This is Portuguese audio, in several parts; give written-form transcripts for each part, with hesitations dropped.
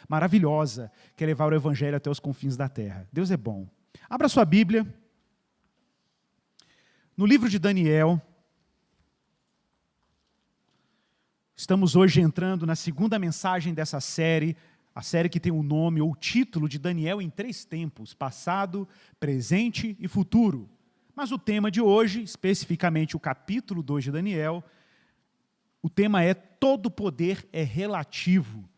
maravilhosa, que é levar o Evangelho até os confins da terra. Deus é bom. Abra sua Bíblia. No livro de Daniel, estamos hoje entrando na segunda mensagem dessa série, a série que tem o nome ou o título de Daniel em 3 tempos, passado, presente e futuro. Mas o tema de hoje, especificamente o capítulo 2 de Daniel, o tema é todo poder é relativo.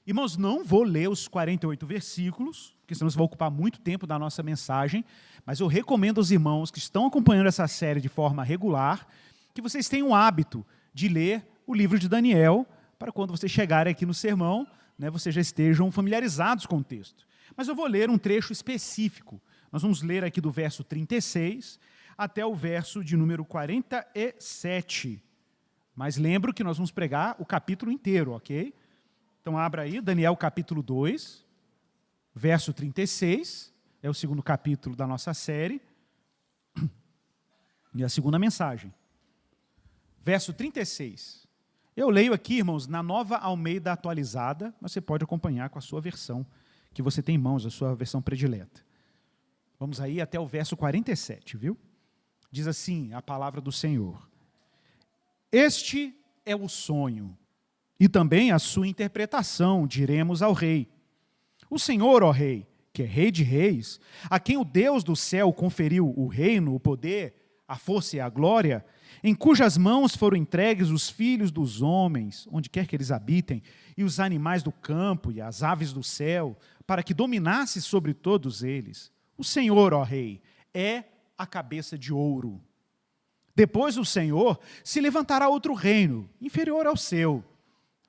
Irmãos, não vou ler os 48 versículos, porque senão isso vai ocupar muito tempo da nossa mensagem, mas eu recomendo aos irmãos que estão acompanhando essa série de forma regular, que vocês tenham o hábito de ler o livro de Daniel, para quando vocês chegarem aqui no sermão, vocês já estejam familiarizados com o texto. Mas eu vou ler um trecho específico. Nós vamos ler aqui do verso 36 até o verso de número 47. Mas lembro que nós vamos pregar o capítulo inteiro, ok? Então abra aí, Daniel capítulo 2, verso 36, é o segundo capítulo da nossa série, e a segunda mensagem. Verso 36. Eu leio aqui, irmãos, na Nova Almeida Atualizada, mas você pode acompanhar com a sua versão, que você tem em mãos, a sua versão predileta. Vamos aí até o verso 47, viu? Diz assim a palavra do Senhor. Este é o sonho, e também a sua interpretação, diremos ao rei. O Senhor, ó rei, que é rei de reis, a quem o Deus do céu conferiu o reino, o poder, a força e a glória, em cujas mãos foram entregues os filhos dos homens, onde quer que eles habitem, e os animais do campo e as aves do céu, para que dominasse sobre todos eles. O Senhor, ó rei, é a cabeça de ouro. Depois do Senhor se levantará outro reino, inferior ao seu,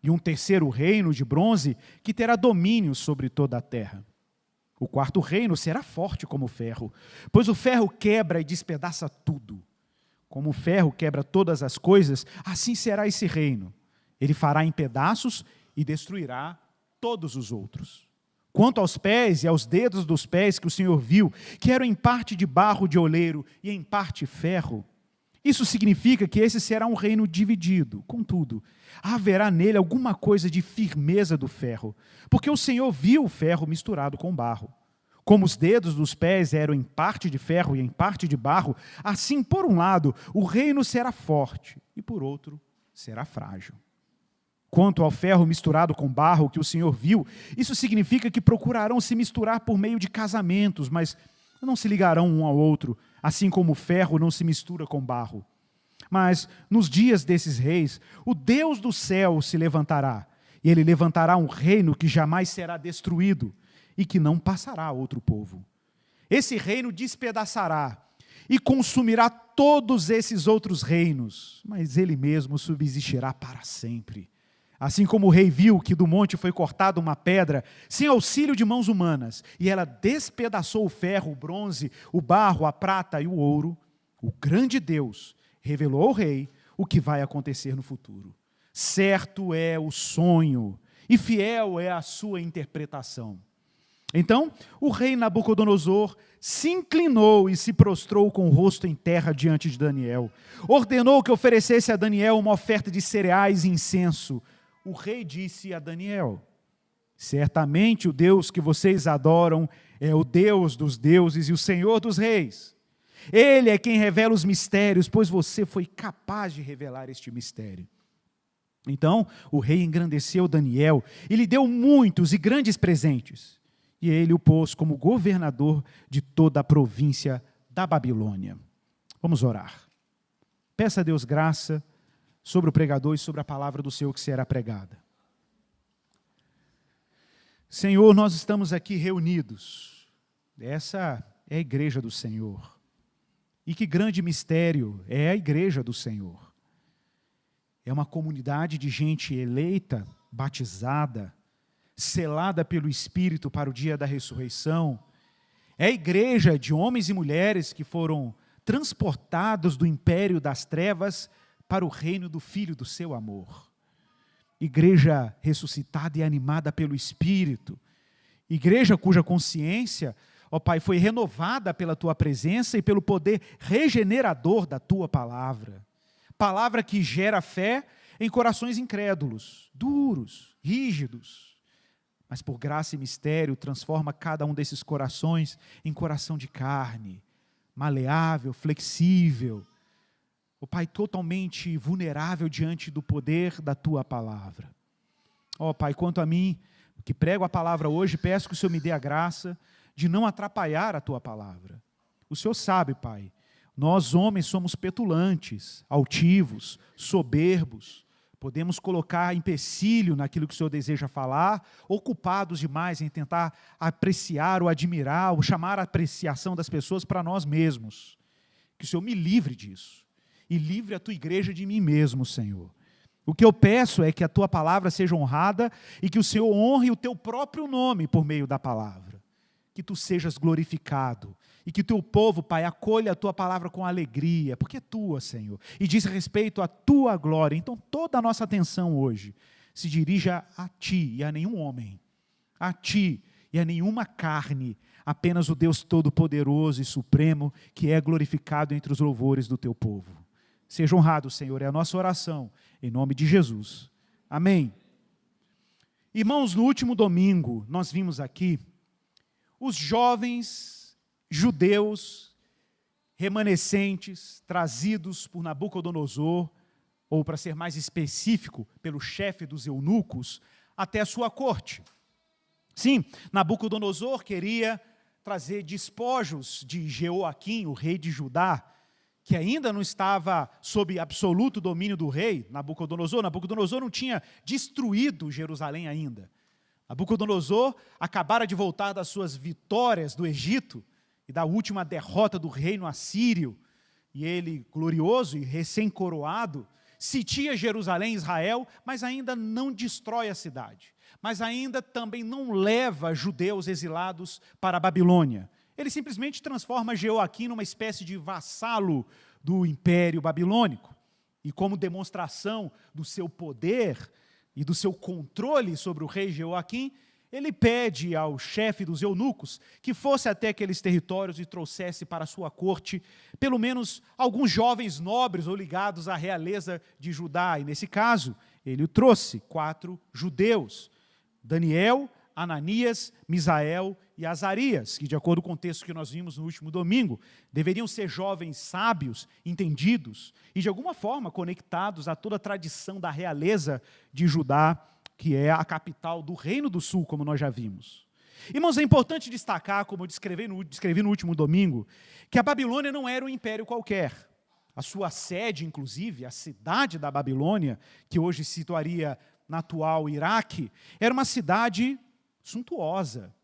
e um terceiro reino de bronze, que terá domínio sobre toda a terra. O quarto reino será forte como o ferro, pois o ferro quebra e despedaça tudo. Como o ferro quebra todas as coisas, assim será esse reino. Ele fará em pedaços e destruirá todos os outros. Quanto aos pés e aos dedos dos pés que o Senhor viu, que eram em parte de barro de oleiro e em parte ferro, isso significa que esse será um reino dividido. Contudo, haverá nele alguma coisa de firmeza do ferro, porque o Senhor viu o ferro misturado com barro. Como os dedos dos pés eram em parte de ferro e em parte de barro, assim, por um lado, o reino será forte, e por outro, será frágil. Quanto ao ferro misturado com barro que o Senhor viu, isso significa que procurarão se misturar por meio de casamentos, mas não se ligarão um ao outro, assim como o ferro não se mistura com barro. Mas, nos dias desses reis, o Deus do céu se levantará, e ele levantará um reino que jamais será destruído, e que não passará a outro povo. Esse reino despedaçará e consumirá todos esses outros reinos, mas ele mesmo subsistirá para sempre. Assim como o rei viu que do monte foi cortada uma pedra, sem auxílio de mãos humanas, e ela despedaçou o ferro, o bronze, o barro, a prata e o ouro, o grande Deus revelou ao rei o que vai acontecer no futuro. Certo é o sonho, e fiel é a sua interpretação. Então, o rei Nabucodonosor se inclinou e se prostrou com o rosto em terra diante de Daniel. Ordenou que oferecesse a Daniel uma oferta de cereais e incenso. O rei disse a Daniel: certamente o Deus que vocês adoram é o Deus dos deuses e o Senhor dos reis. Ele é quem revela os mistérios, pois você foi capaz de revelar este mistério. Então, o rei engrandeceu Daniel e lhe deu muitos e grandes presentes. E ele o pôs como governador de toda a província da Babilônia. Vamos orar. Peça a Deus graça sobre o pregador e sobre a palavra do Senhor que será pregada. Senhor, nós estamos aqui reunidos. Essa é a igreja do Senhor. E que grande mistério é a igreja do Senhor. É uma comunidade de gente eleita, batizada, selada pelo Espírito para o dia da ressurreição. É a igreja de homens e mulheres que foram transportados do império das trevas para o reino do Filho do seu amor. Igreja ressuscitada e animada pelo Espírito. Igreja cuja consciência, ó Pai, foi renovada pela Tua presença e pelo poder regenerador da Tua palavra. Palavra que gera fé em corações incrédulos, duros, rígidos. mas por graça e mistério transforma cada um desses corações em coração de carne, maleável, flexível, ó Pai, totalmente vulnerável diante do poder da Tua palavra. Ó Pai, quanto a mim, que prego a palavra hoje, peço que o Senhor me dê a graça de não atrapalhar a Tua palavra. O Senhor sabe, Pai, nós homens somos petulantes, altivos, soberbos, podemos colocar empecilho naquilo que o Senhor deseja falar, ocupados demais em tentar apreciar ou admirar, ou chamar a apreciação das pessoas para nós mesmos. Que o Senhor me livre disso, e livre a Tua igreja de mim mesmo, Senhor. O que eu peço é que a Tua palavra seja honrada, e que o Senhor honre o Teu próprio nome por meio da palavra. Que Tu sejas glorificado, e que o Teu povo, Pai, acolha a Tua palavra com alegria, porque é Tua, Senhor, e diz respeito à Tua glória. Então toda a nossa atenção hoje se dirija a Ti e a nenhum homem, a Ti e a nenhuma carne, apenas o Deus Todo-Poderoso e Supremo, que é glorificado entre os louvores do Teu povo. Seja honrado, Senhor, é a nossa oração, em nome de Jesus. Amém. Irmãos, no último domingo, nós vimos aqui os jovens judeus remanescentes, trazidos por Nabucodonosor, ou para ser mais específico, pelo chefe dos eunucos, até a sua corte. Sim, Nabucodonosor queria trazer despojos de Jeoaquim, o rei de Judá, que ainda não estava sob absoluto domínio do rei Nabucodonosor. Nabucodonosor não tinha destruído Jerusalém ainda. Nabucodonosor acabara de voltar das suas vitórias do Egito e da última derrota do reino assírio, e ele, glorioso e recém-coroado, sitia Jerusalém, Israel, mas ainda não destrói a cidade, mas ainda também não leva judeus exilados para a Babilônia. Ele simplesmente transforma Jeoaquim numa espécie de vassalo do Império Babilônico. E como demonstração do seu poder e do seu controle sobre o rei Jeoaquim, ele pede ao chefe dos eunucos que fosse até aqueles territórios e trouxesse para a sua corte pelo menos alguns jovens nobres ou ligados à realeza de Judá. E nesse caso, ele o trouxe 4 judeus: Daniel, Ananias, Misael e Azarias, que de acordo com o texto que nós vimos no último domingo, deveriam ser jovens sábios, entendidos e de alguma forma conectados a toda a tradição da realeza de Judá, que é a capital do Reino do Sul, como nós já vimos. Irmãos, é importante destacar, como eu descrevi no último domingo, que a Babilônia não era um império qualquer. A sua sede, inclusive, a cidade da Babilônia, que hoje se situaria na atual Iraque, era uma cidade suntuosa,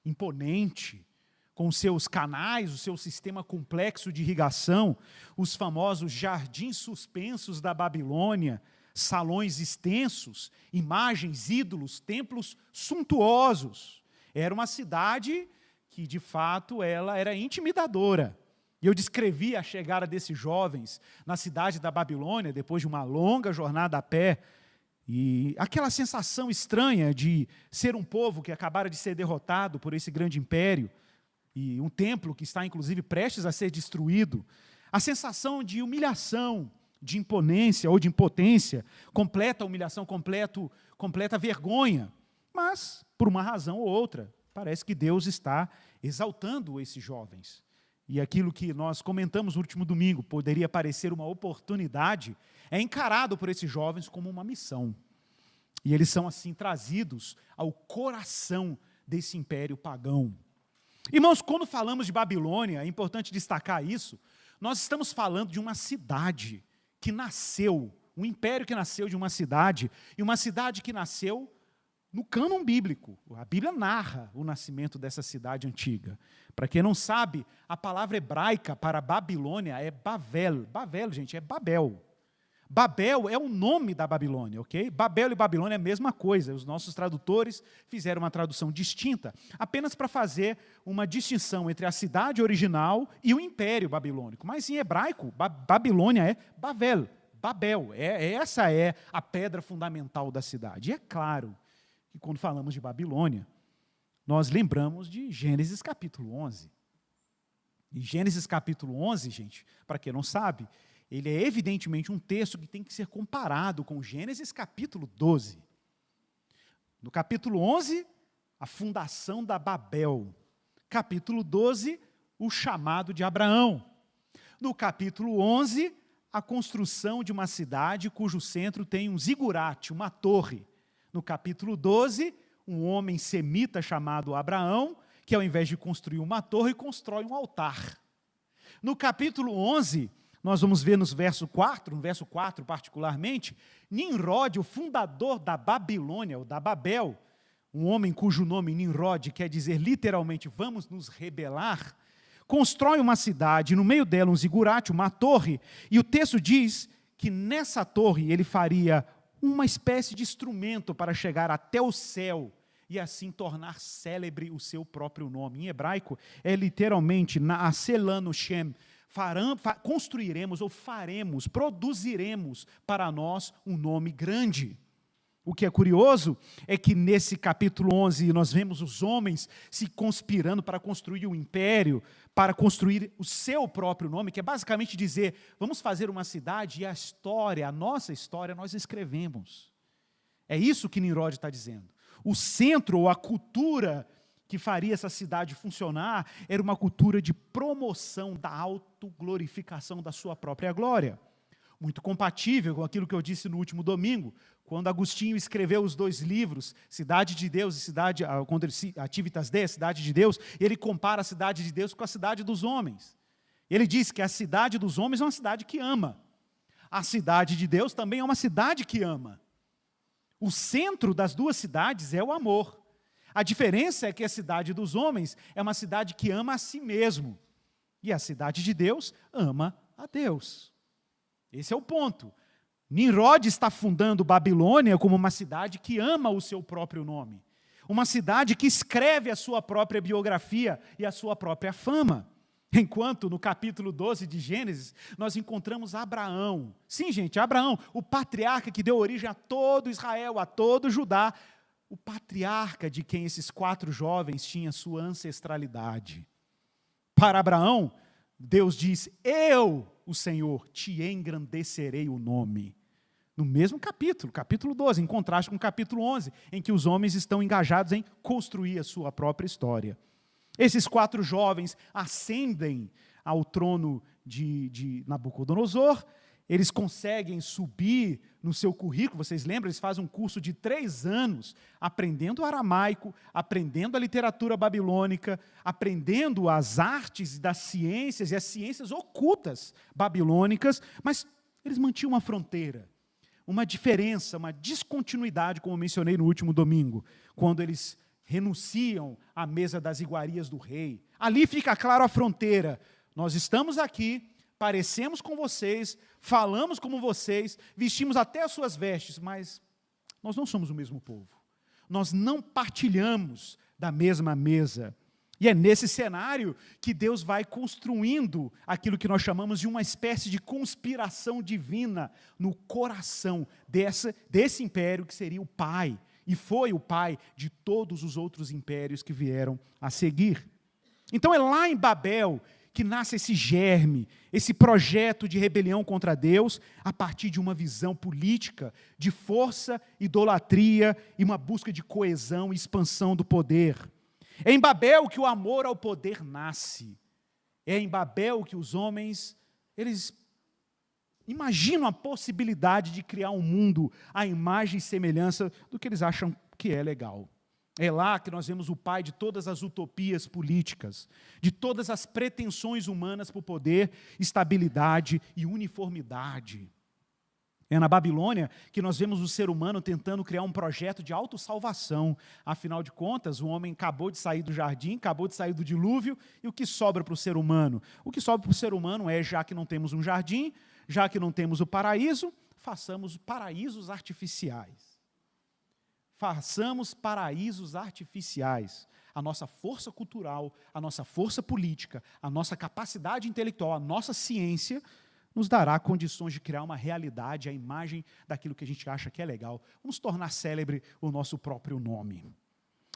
imponente, com seus canais, o seu sistema complexo de irrigação, os famosos jardins suspensos da Babilônia, salões extensos, imagens, ídolos, templos suntuosos. Era uma cidade que, de fato, ela era intimidadora. E eu descrevi a chegada desses jovens na cidade da Babilônia, depois de uma longa jornada a pé, e aquela sensação estranha de ser um povo que acabara de ser derrotado por esse grande império, e um templo que está, inclusive, prestes a ser destruído, a sensação de humilhação, de imponência ou de impotência, completa humilhação, completa vergonha. Mas, por uma razão ou outra, parece que Deus está exaltando esses jovens. E aquilo que nós comentamos no último domingo, poderia parecer uma oportunidade, é encarado por esses jovens como uma missão. E eles são assim trazidos ao coração desse império pagão. Irmãos, quando falamos de Babilônia, é importante destacar isso, nós estamos falando de uma cidade que nasceu, um império que nasceu de uma cidade, e uma cidade que nasceu no cânon bíblico. A Bíblia narra o nascimento dessa cidade antiga. Para quem não sabe, a palavra hebraica para Babilônia é Bavel. Bavel, gente, é Babel. Babel é o nome da Babilônia, ok? Babel e Babilônia é a mesma coisa. Os nossos tradutores fizeram uma tradução distinta, apenas para fazer uma distinção entre a cidade original e o império babilônico. Mas em hebraico, Babilônia é Bavel, Babel. Essa é a pedra fundamental da cidade. E é claro que quando falamos de Babilônia, nós lembramos de Gênesis capítulo 11. E Gênesis capítulo 11, gente, para quem não sabe, ele é evidentemente um texto que tem que ser comparado com Gênesis capítulo 12. No capítulo 11, a fundação da Babel. Capítulo 12, o chamado de Abraão. No capítulo 11, a construção de uma cidade cujo centro tem um zigurate, uma torre. No capítulo 12, um homem semita chamado Abraão, que ao invés de construir uma torre, constrói um altar. No capítulo 11, nós vamos ver no verso 4 particularmente, Nimrod, o fundador da Babilônia, ou da Babel, um homem cujo nome Nimrod quer dizer literalmente vamos nos rebelar, constrói uma cidade, no meio dela um zigurate, uma torre, e o texto diz que nessa torre ele faria uma espécie de instrumento para chegar até o céu e assim tornar célebre o seu próprio nome. Em hebraico é literalmente Na'aselanu Shem, construiremos ou faremos, produziremos para nós um nome grande. O que é curioso é que nesse capítulo 11 nós vemos os homens se conspirando para construir um império, para construir o seu próprio nome, que é basicamente dizer, vamos fazer uma cidade e a história, a nossa história, nós escrevemos. É isso que Nimrod está dizendo. O centro ou a cultura que faria essa cidade funcionar era uma cultura de promoção da autoglorificação da sua própria glória. Muito compatível com aquilo que eu disse no último domingo, quando Agostinho escreveu os 2 livros, Cidade de Deus e Ativitas Dei, Cidade de Deus, ele compara a cidade de Deus com a cidade dos homens. Ele diz que a cidade dos homens é uma cidade que ama. A cidade de Deus também é uma cidade que ama. O centro das 2 cidades é o amor. A diferença é que a cidade dos homens é uma cidade que ama a si mesmo. E a cidade de Deus ama a Deus. Esse é o ponto. Nimrod está fundando Babilônia como uma cidade que ama o seu próprio nome. Uma cidade que escreve a sua própria biografia e a sua própria fama. Enquanto no capítulo 12 de Gênesis, nós encontramos Abraão. Sim, gente, Abraão, o patriarca que deu origem a todo Israel, a todo Judá. O patriarca de quem esses 4 jovens tinham sua ancestralidade. Para Abraão, Deus diz, eu, o Senhor, te engrandecerei o nome. No mesmo capítulo 12, em contraste com o capítulo 11, em que os homens estão engajados em construir a sua própria história. Esses 4 jovens ascendem ao trono de Nabucodonosor, eles conseguem subir no seu currículo, vocês lembram, eles fazem um curso de 3 anos, aprendendo aramaico, aprendendo a literatura babilônica, aprendendo as artes das ciências e as ciências ocultas babilônicas, mas eles mantinham uma fronteira, uma diferença, uma descontinuidade, como mencionei no último domingo, quando eles renunciam à mesa das iguarias do rei. Ali fica claro a fronteira. Nós estamos aqui, parecemos com vocês, falamos como vocês, vestimos até as suas vestes, mas nós não somos o mesmo povo. Nós não partilhamos da mesma mesa. E é nesse cenário que Deus vai construindo aquilo que nós chamamos de uma espécie de conspiração divina no coração desse império que seria o pai, e foi o pai de todos os outros impérios que vieram a seguir. Então é lá em Babel que nasce esse germe, esse projeto de rebelião contra Deus, a partir de uma visão política, de força, idolatria e uma busca de coesão e expansão do poder. É em Babel que o amor ao poder nasce. É em Babel que os homens, eles imaginam a possibilidade de criar um mundo à imagem e semelhança do que eles acham que é legal. É lá que nós vemos o pai de todas as utopias políticas, de todas as pretensões humanas por poder, estabilidade e uniformidade. É na Babilônia que nós vemos o ser humano tentando criar um projeto de autossalvação. Afinal de contas, o homem acabou de sair do jardim, acabou de sair do dilúvio, e o que sobra para o ser humano? O que sobra para o ser humano é, já que não temos um jardim, já que não temos o paraíso, façamos paraísos artificiais. Façamos paraísos artificiais. A nossa força cultural, a nossa força política, a nossa capacidade intelectual, a nossa ciência nos dará condições de criar uma realidade à imagem daquilo que a gente acha que é legal. Vamos tornar célebre o nosso próprio nome.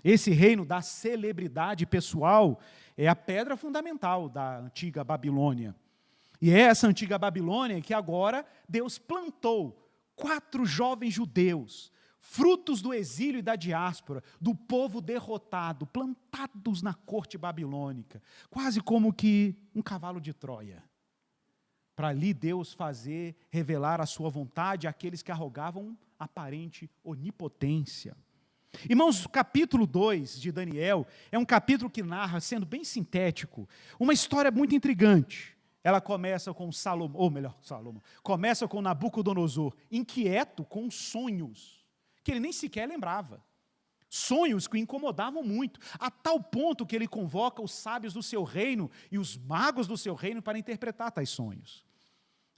Esse reino da celebridade pessoal é a pedra fundamental da antiga Babilônia. E é essa antiga Babilônia que agora Deus plantou 4 jovens judeus, frutos do exílio e da diáspora, do povo derrotado, plantados na corte babilônica, quase como que um cavalo de Troia. Para ali Deus revelar a sua vontade àqueles que arrogavam aparente onipotência. Irmãos, o capítulo 2 de Daniel é um capítulo que narra, sendo bem sintético, uma história muito intrigante. Ela começa com começa com Nabucodonosor, inquieto com sonhos, que ele nem sequer lembrava. Sonhos que o incomodavam muito, a tal ponto que ele convoca os sábios do seu reino e os magos do seu reino para interpretar tais sonhos.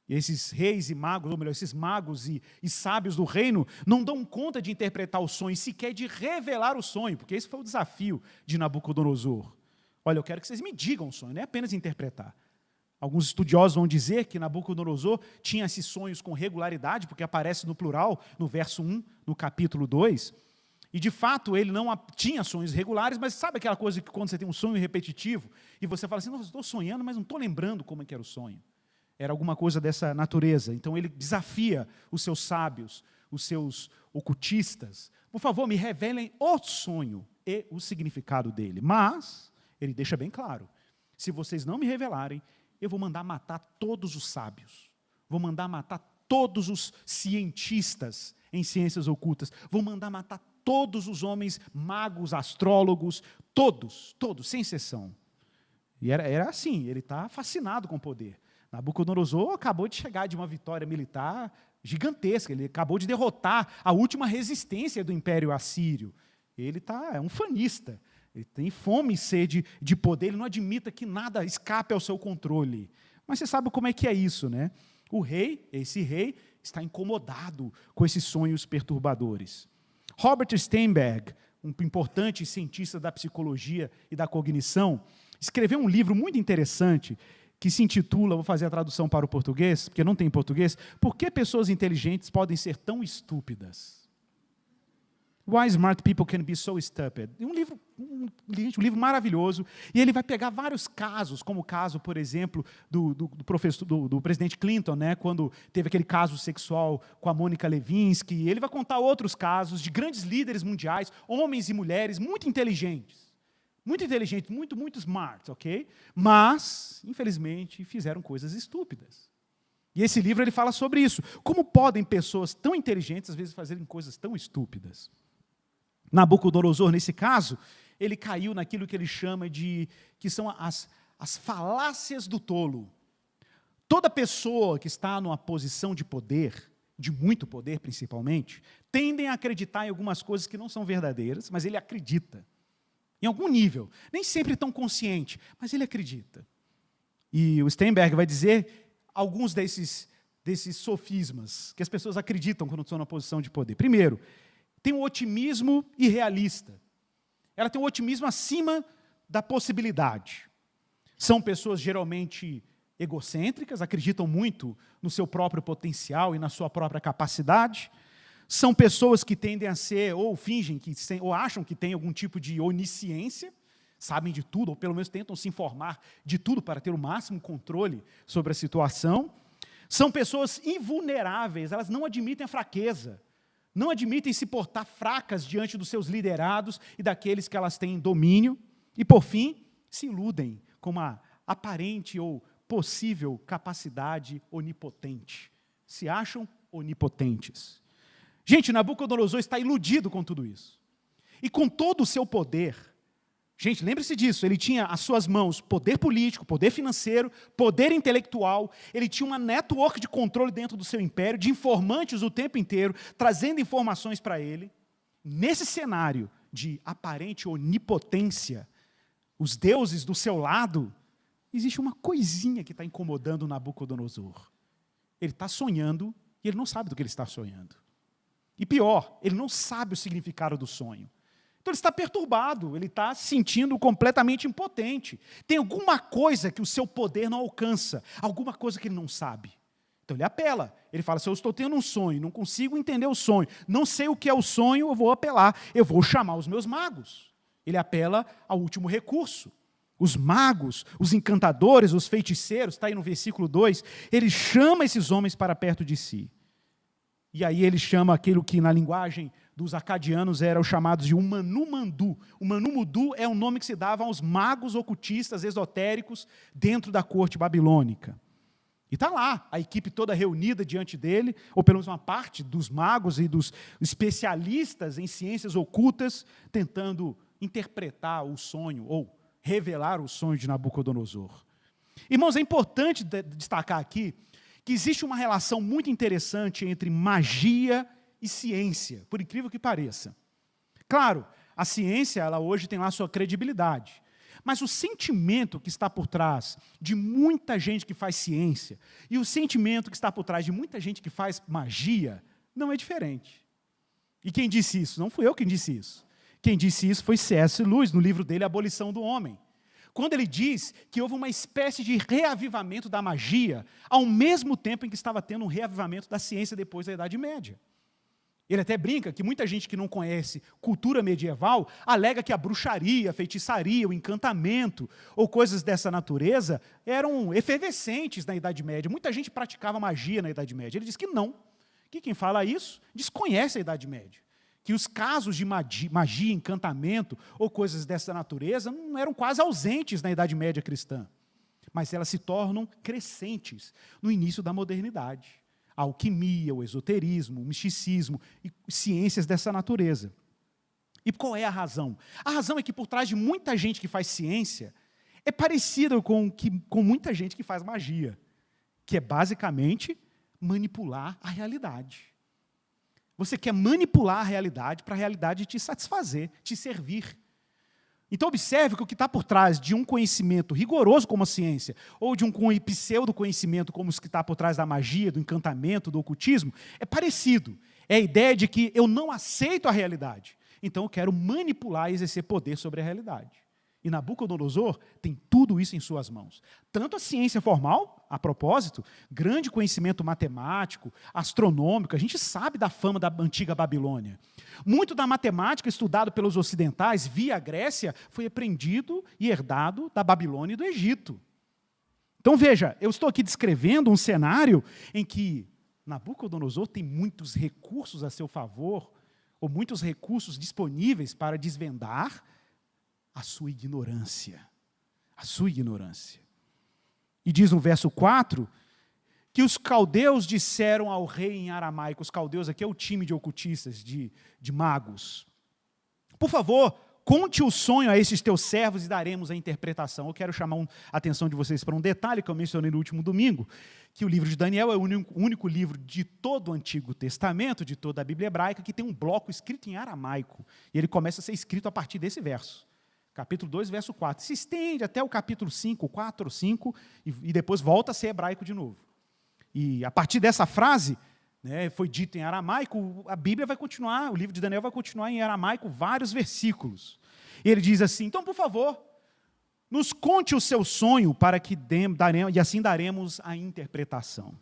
E esses reis e magos, esses magos e sábios do reino, não dão conta de interpretar o sonho, sequer de revelar o sonho, porque esse foi o desafio de Nabucodonosor. Olha, eu quero que vocês me digam o sonho, não é apenas interpretar. Alguns estudiosos vão dizer que Nabucodonosor tinha esses sonhos com regularidade, porque aparece no plural, no verso 1, no capítulo 2. E, de fato, ele não tinha sonhos regulares, mas sabe aquela coisa que quando você tem um sonho repetitivo, e você fala assim, nossa, estou sonhando, mas não estou lembrando como é que era o sonho. Era alguma coisa dessa natureza. Então, ele desafia os seus sábios, os seus ocultistas. Por favor, me revelem o sonho e o significado dele. Mas, ele deixa bem claro, se vocês não me revelarem, eu vou mandar matar todos os sábios, vou mandar matar todos os cientistas em ciências ocultas, vou mandar matar todos os homens magos, astrólogos, todos, sem exceção. E era assim, ele está fascinado com o poder. Nabucodonosor acabou de chegar de uma vitória militar gigantesca, ele acabou de derrotar a última resistência do Império Assírio. Ele é um fanista. Ele tem fome e sede de poder, ele não admita que nada escape ao seu controle. Mas você sabe como é que é isso, né? Esse rei, está incomodado com esses sonhos perturbadores. Robert Sternberg, um importante cientista da psicologia e da cognição, escreveu um livro muito interessante que se intitula, vou fazer a tradução para o português, porque não tem em português, Por que pessoas inteligentes podem ser tão estúpidas? Why Smart People Can Be So Stupid. Um livro maravilhoso, e ele vai pegar vários casos, como o caso, por exemplo, do presidente Clinton, né, quando teve aquele caso sexual com a Mônica Lewinsky. Ele vai contar outros casos de grandes líderes mundiais, homens e mulheres muito inteligentes, muito smart, ok? Mas, infelizmente, fizeram coisas estúpidas. E esse livro ele fala sobre isso. Como podem pessoas tão inteligentes, às vezes, fazerem coisas tão estúpidas? Nabucodonosor, nesse caso, ele caiu naquilo que ele chama que são as falácias do tolo. Toda pessoa que está numa posição de poder, de muito poder principalmente, tendem a acreditar em algumas coisas que não são verdadeiras, mas ele acredita. Em algum nível, nem sempre tão consciente, mas ele acredita. E o Sternberg vai dizer alguns desses sofismas que as pessoas acreditam quando estão na posição de poder. Primeiro, tem um otimismo irrealista. Ela tem um otimismo acima da possibilidade. São pessoas geralmente egocêntricas, acreditam muito no seu próprio potencial e na sua própria capacidade. São pessoas que tendem a ser, ou fingem, ou acham que têm algum tipo de onisciência, sabem de tudo, ou pelo menos tentam se informar de tudo para ter o máximo controle sobre a situação. São pessoas invulneráveis, elas não admitem a fraqueza, não admitem se portar fracas diante dos seus liderados e daqueles que elas têm domínio. E, por fim, se iludem com uma aparente ou possível capacidade onipotente. Se acham onipotentes. Gente, Nabucodonosor está iludido com tudo isso. E com todo o seu poder, gente, lembre-se disso, ele tinha às suas mãos poder político, poder financeiro, poder intelectual, ele tinha uma network de controle dentro do seu império, de informantes o tempo inteiro, trazendo informações para ele. Nesse cenário de aparente onipotência, os deuses do seu lado, existe uma coisinha que está incomodando Nabucodonosor. Ele está sonhando e ele não sabe do que ele está sonhando. E pior, ele não sabe o significado do sonho. Então ele está perturbado, ele está se sentindo completamente impotente. Tem alguma coisa que o seu poder não alcança, alguma coisa que ele não sabe. Então ele apela, ele fala, se eu estou tendo um sonho, não consigo entender o sonho, não sei o que é o sonho, eu vou apelar, eu vou chamar os meus magos. Ele apela ao último recurso. Os magos, os encantadores, os feiticeiros, está aí no versículo 2, ele chama esses homens para perto de si. E aí ele chama aquilo que na linguagem dos acadianos eram chamados de Umanu-Mandu. O Manu-Mandu é o nome que se dava aos magos ocultistas esotéricos dentro da corte babilônica. E está lá, a equipe toda reunida diante dele, ou pelo menos uma parte dos magos e dos especialistas em ciências ocultas, tentando interpretar o sonho, ou revelar o sonho de Nabucodonosor. Irmãos, é importante destacar aqui que existe uma relação muito interessante entre magia e ciência, por incrível que pareça. Claro, a ciência, ela hoje tem lá sua credibilidade, mas o sentimento que está por trás de muita gente que faz ciência e o sentimento que está por trás de muita gente que faz magia não é diferente. E quem disse isso? Não fui eu quem disse isso. Quem disse isso foi C.S. Lewis, no livro dele, A Abolição do Homem. Quando ele diz que houve uma espécie de reavivamento da magia, ao mesmo tempo em que estava tendo um reavivamento da ciência depois da Idade Média. Ele até brinca que muita gente que não conhece cultura medieval alega que a bruxaria, a feitiçaria, o encantamento ou coisas dessa natureza eram efervescentes na Idade Média. Muita gente praticava magia na Idade Média. Ele diz que não, que quem fala isso desconhece a Idade Média. Que os casos de magia, encantamento ou coisas dessa natureza não eram quase ausentes na Idade Média cristã. Mas elas se tornam crescentes no início da modernidade. A alquimia, o esoterismo, o misticismo e ciências dessa natureza. E qual é a razão? A razão é que por trás de muita gente que faz ciência, é parecido com muita gente que faz magia, que é basicamente manipular a realidade. Você quer manipular a realidade para a realidade te satisfazer, te servir. Então observe que o que está por trás de um conhecimento rigoroso como a ciência, ou de um pseudo-conhecimento como os que está por trás da magia, do encantamento, do ocultismo, é parecido. É a ideia de que eu não aceito a realidade, então eu quero manipular e exercer poder sobre a realidade. E Nabucodonosor tem tudo isso em suas mãos. Tanto a ciência formal, a propósito, grande conhecimento matemático, astronômico, a gente sabe da fama da antiga Babilônia. Muito da matemática estudado pelos ocidentais via Grécia foi aprendido e herdado da Babilônia e do Egito. Então veja, eu estou aqui descrevendo um cenário em que Nabucodonosor tem muitos recursos a seu favor, ou muitos recursos disponíveis para desvendar a sua ignorância. A sua ignorância. E diz no verso 4, que os caldeus disseram ao rei em aramaico, os caldeus aqui é o time de ocultistas, de magos. Por favor, conte o sonho a esses teus servos e daremos a interpretação. Eu quero chamar a atenção de vocês para um detalhe que eu mencionei no último domingo, que o livro de Daniel é o único livro de todo o Antigo Testamento, de toda a Bíblia hebraica, que tem um bloco escrito em aramaico. E ele começa a ser escrito a partir desse verso. Capítulo 2, verso 4. Se estende até o capítulo 5, 4, 5, e depois volta a ser hebraico de novo. E a partir dessa frase, né, foi dito em aramaico, a Bíblia vai continuar, o livro de Daniel vai continuar em aramaico vários versículos. E ele diz assim, então, por favor, nos conte o seu sonho para que daremos, e assim daremos a interpretação.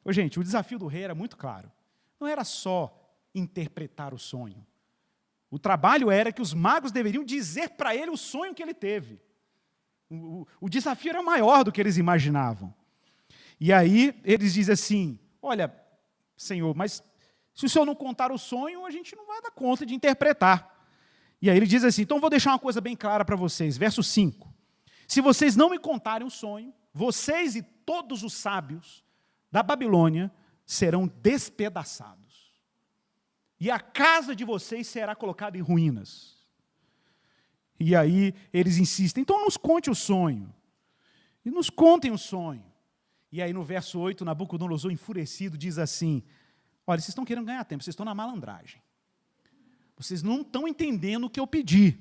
Ô, gente, o desafio do rei era muito claro. Não era só interpretar o sonho. O trabalho era que os magos deveriam dizer para ele o sonho que ele teve. O desafio era maior do que eles imaginavam. E aí eles dizem assim, olha, Senhor, mas se o Senhor não contar o sonho, a gente não vai dar conta de interpretar. E aí ele diz assim, então vou deixar uma coisa bem clara para vocês, verso 5. Se vocês não me contarem o sonho, vocês e todos os sábios da Babilônia serão despedaçados. E a casa de vocês será colocada em ruínas. E aí eles insistem, então nos conte o sonho. E nos contem o sonho. E aí no verso 8, Nabucodonosor, enfurecido, diz assim, olha, vocês estão querendo ganhar tempo, vocês estão na malandragem. Vocês não estão entendendo o que eu pedi.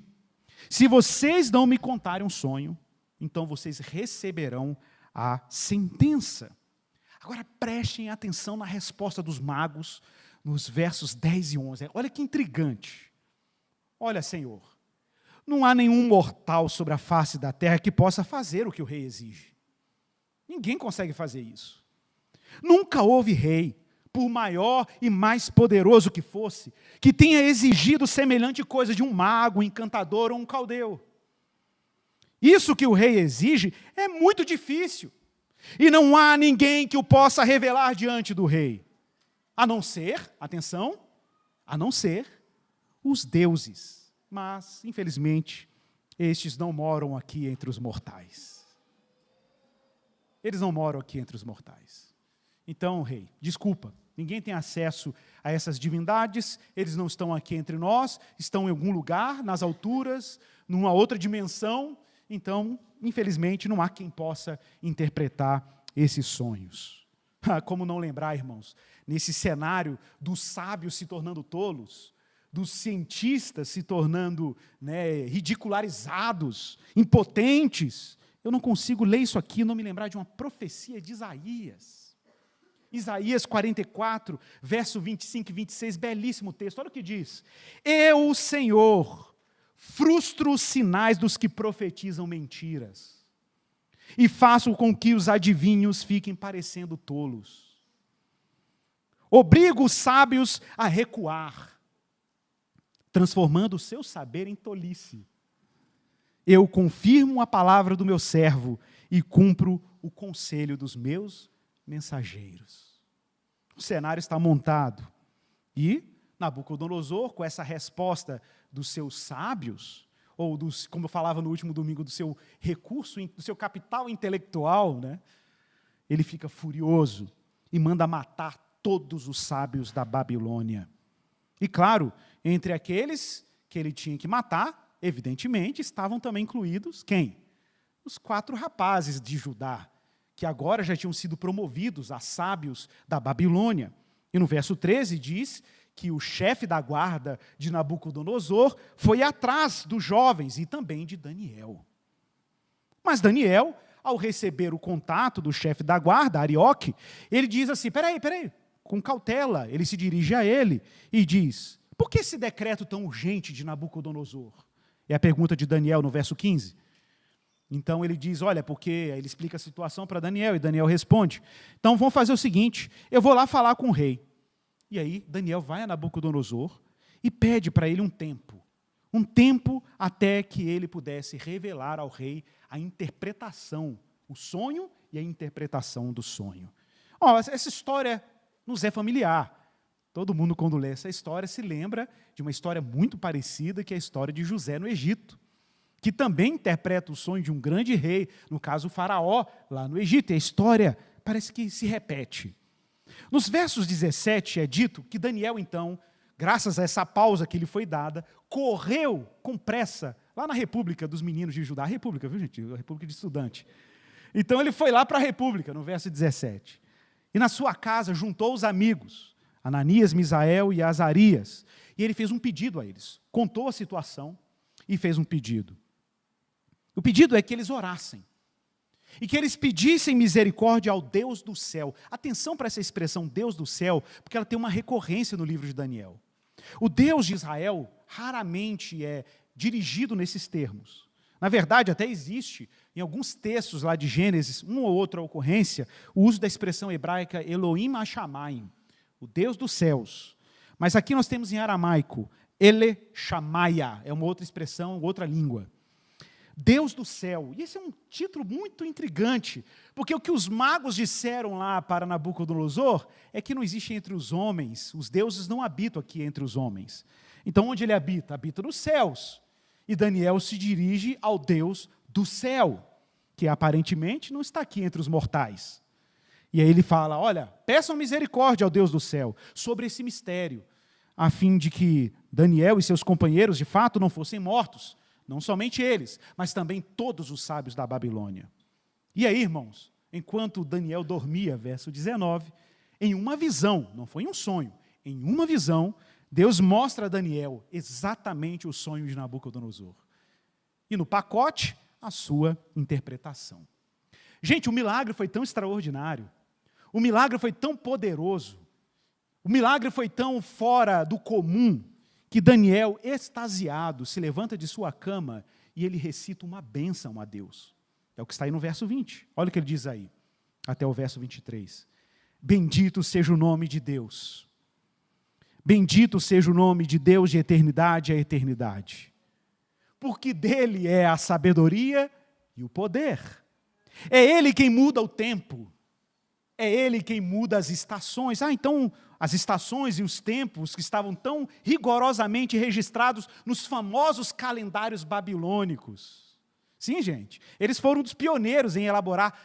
Se vocês não me contarem um sonho, então vocês receberão a sentença. Agora prestem atenção na resposta dos magos, nos versos 10 e 11. Olha que intrigante. Olha, Senhor, não há nenhum mortal sobre a face da terra que possa fazer o que o rei exige. Ninguém consegue fazer isso. Nunca houve rei, por maior e mais poderoso que fosse, que tenha exigido semelhante coisa de um mago, um encantador ou um caldeu. Isso que o rei exige é muito difícil. E não há ninguém que o possa revelar diante do rei. A não ser, atenção, a não ser os deuses. Mas, infelizmente, estes não moram aqui entre os mortais. Eles não moram aqui entre os mortais. Então, rei, desculpa, ninguém tem acesso a essas divindades, eles não estão aqui entre nós, estão em algum lugar, nas alturas, numa outra dimensão, então, infelizmente, não há quem possa interpretar esses sonhos. Como não lembrar, irmãos, nesse cenário dos sábios se tornando tolos, dos cientistas se tornando ridicularizados, impotentes. Eu não consigo ler isso aqui e não me lembrar de uma profecia de Isaías. Isaías 44, verso 25 e 26, belíssimo texto. Olha o que diz. Eu, Senhor, frustro os sinais dos que profetizam mentiras e faço com que os adivinhos fiquem parecendo tolos. Obrigo os sábios a recuar, transformando o seu saber em tolice. Eu confirmo a palavra do meu servo e cumpro o conselho dos meus mensageiros. O cenário está montado. E Nabucodonosor, com essa resposta dos seus sábios, ou dos, como eu falava no último domingo, do seu recurso, do seu capital intelectual, ele fica furioso e manda matar todos os sábios da Babilônia. E claro, entre aqueles que ele tinha que matar, evidentemente, estavam também incluídos quem? Os 4 rapazes de Judá, que agora já tinham sido promovidos a sábios da Babilônia. E no verso 13 diz que o chefe da guarda de Nabucodonosor foi atrás dos jovens e também de Daniel. Mas Daniel, ao receber o contato do chefe da guarda, Arioque, ele diz assim, peraí, com cautela, ele se dirige a ele e diz, por que esse decreto tão urgente de Nabucodonosor? É a pergunta de Daniel no verso 15. Então ele diz, olha, porque ele explica a situação para Daniel, e Daniel responde, então vamos fazer o seguinte, eu vou lá falar com o rei. E aí Daniel vai a Nabucodonosor e pede para ele um tempo até que ele pudesse revelar ao rei a interpretação, o sonho e a interpretação do sonho. Essa história nos é familiar. Todo mundo, quando lê essa história, se lembra de uma história muito parecida, que é a história de José no Egito, que também interpreta o sonho de um grande rei, no caso o faraó, lá no Egito. E a história parece que se repete. Nos versos 17 é dito que Daniel, então, graças a essa pausa que lhe foi dada, correu com pressa lá na República dos Meninos de Judá. A República, viu, gente? A República de Estudante. Então ele foi lá para a República, no verso 17. E na sua casa juntou os amigos, Ananias, Misael e Azarias. E ele fez um pedido a eles. Contou a situação e fez um pedido. O pedido é que eles orassem. E que eles pedissem misericórdia ao Deus do céu. Atenção para essa expressão Deus do céu, porque ela tem uma recorrência no livro de Daniel. O Deus de Israel raramente é dirigido nesses termos. Na verdade, até existe, em alguns textos lá de Gênesis, uma ou outra ocorrência, o uso da expressão hebraica Elohim Hashamayim, o Deus dos céus. Mas aqui nós temos em aramaico, Ele Shamaya, é uma outra expressão, outra língua. Deus do céu. E esse é um título muito intrigante, porque o que os magos disseram lá para Nabucodonosor é que não existe entre os homens, os deuses não habitam aqui entre os homens. Então, onde ele habita? Habita nos céus. E Daniel se dirige ao Deus do céu, que aparentemente não está aqui entre os mortais. E aí ele fala, olha, peçam misericórdia ao Deus do céu sobre esse mistério, a fim de que Daniel e seus companheiros, de fato, não fossem mortos. Não somente eles, mas também todos os sábios da Babilônia. E aí, irmãos, enquanto Daniel dormia, verso 19, em uma visão, não foi um sonho, em uma visão, Deus mostra a Daniel exatamente o sonho de Nabucodonosor. E no pacote, a sua interpretação. Gente, o milagre foi tão extraordinário, o milagre foi tão poderoso, o milagre foi tão fora do comum, que Daniel, extasiado, se levanta de sua cama e ele recita uma bênção a Deus. É o que está aí no verso 20. Olha o que ele diz aí, até o verso 23. Bendito seja o nome de Deus. Bendito seja o nome de Deus de eternidade a eternidade. Porque dele é a sabedoria e o poder. É ele quem muda o tempo. É Ele quem muda as estações. Então, as estações e os tempos que estavam tão rigorosamente registrados nos famosos calendários babilônicos. Sim, gente, eles foram dos pioneiros em elaborar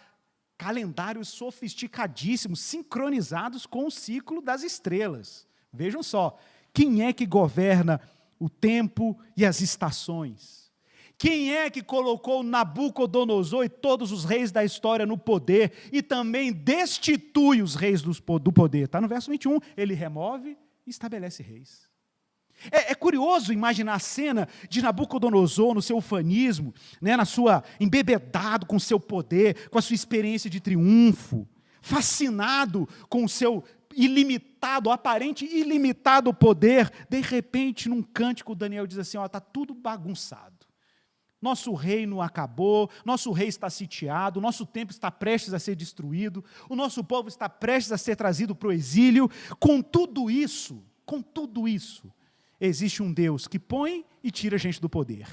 calendários sofisticadíssimos, sincronizados com o ciclo das estrelas. Vejam só, quem é que governa o tempo e as estações? Quem é que colocou Nabucodonosor e todos os reis da história no poder e também destitui os reis do poder? Está no verso 21, ele remove e estabelece reis. É curioso imaginar a cena de Nabucodonosor no seu ufanismo, né, embebedado com o seu poder, com a sua experiência de triunfo, fascinado com o seu aparente ilimitado poder. De repente, num cântico, Daniel diz assim, está tudo bagunçado. Nosso reino acabou, nosso rei está sitiado, nosso templo está prestes a ser destruído, o nosso povo está prestes a ser trazido para o exílio. Com tudo isso, existe um Deus que põe e tira a gente do poder.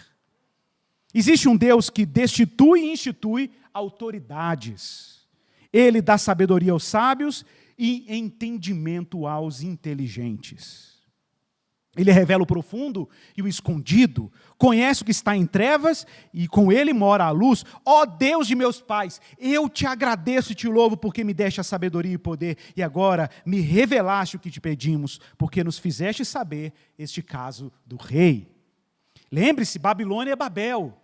Existe um Deus que destitui e institui autoridades. Ele dá sabedoria aos sábios e entendimento aos inteligentes. Ele revela o profundo e o escondido, conhece o que está em trevas e com ele mora a luz. Ó Deus de meus pais, eu te agradeço e te louvo porque me deste a sabedoria e poder e agora me revelaste o que te pedimos, porque nos fizeste saber este caso do rei. Lembre-se, Babilônia é Babel.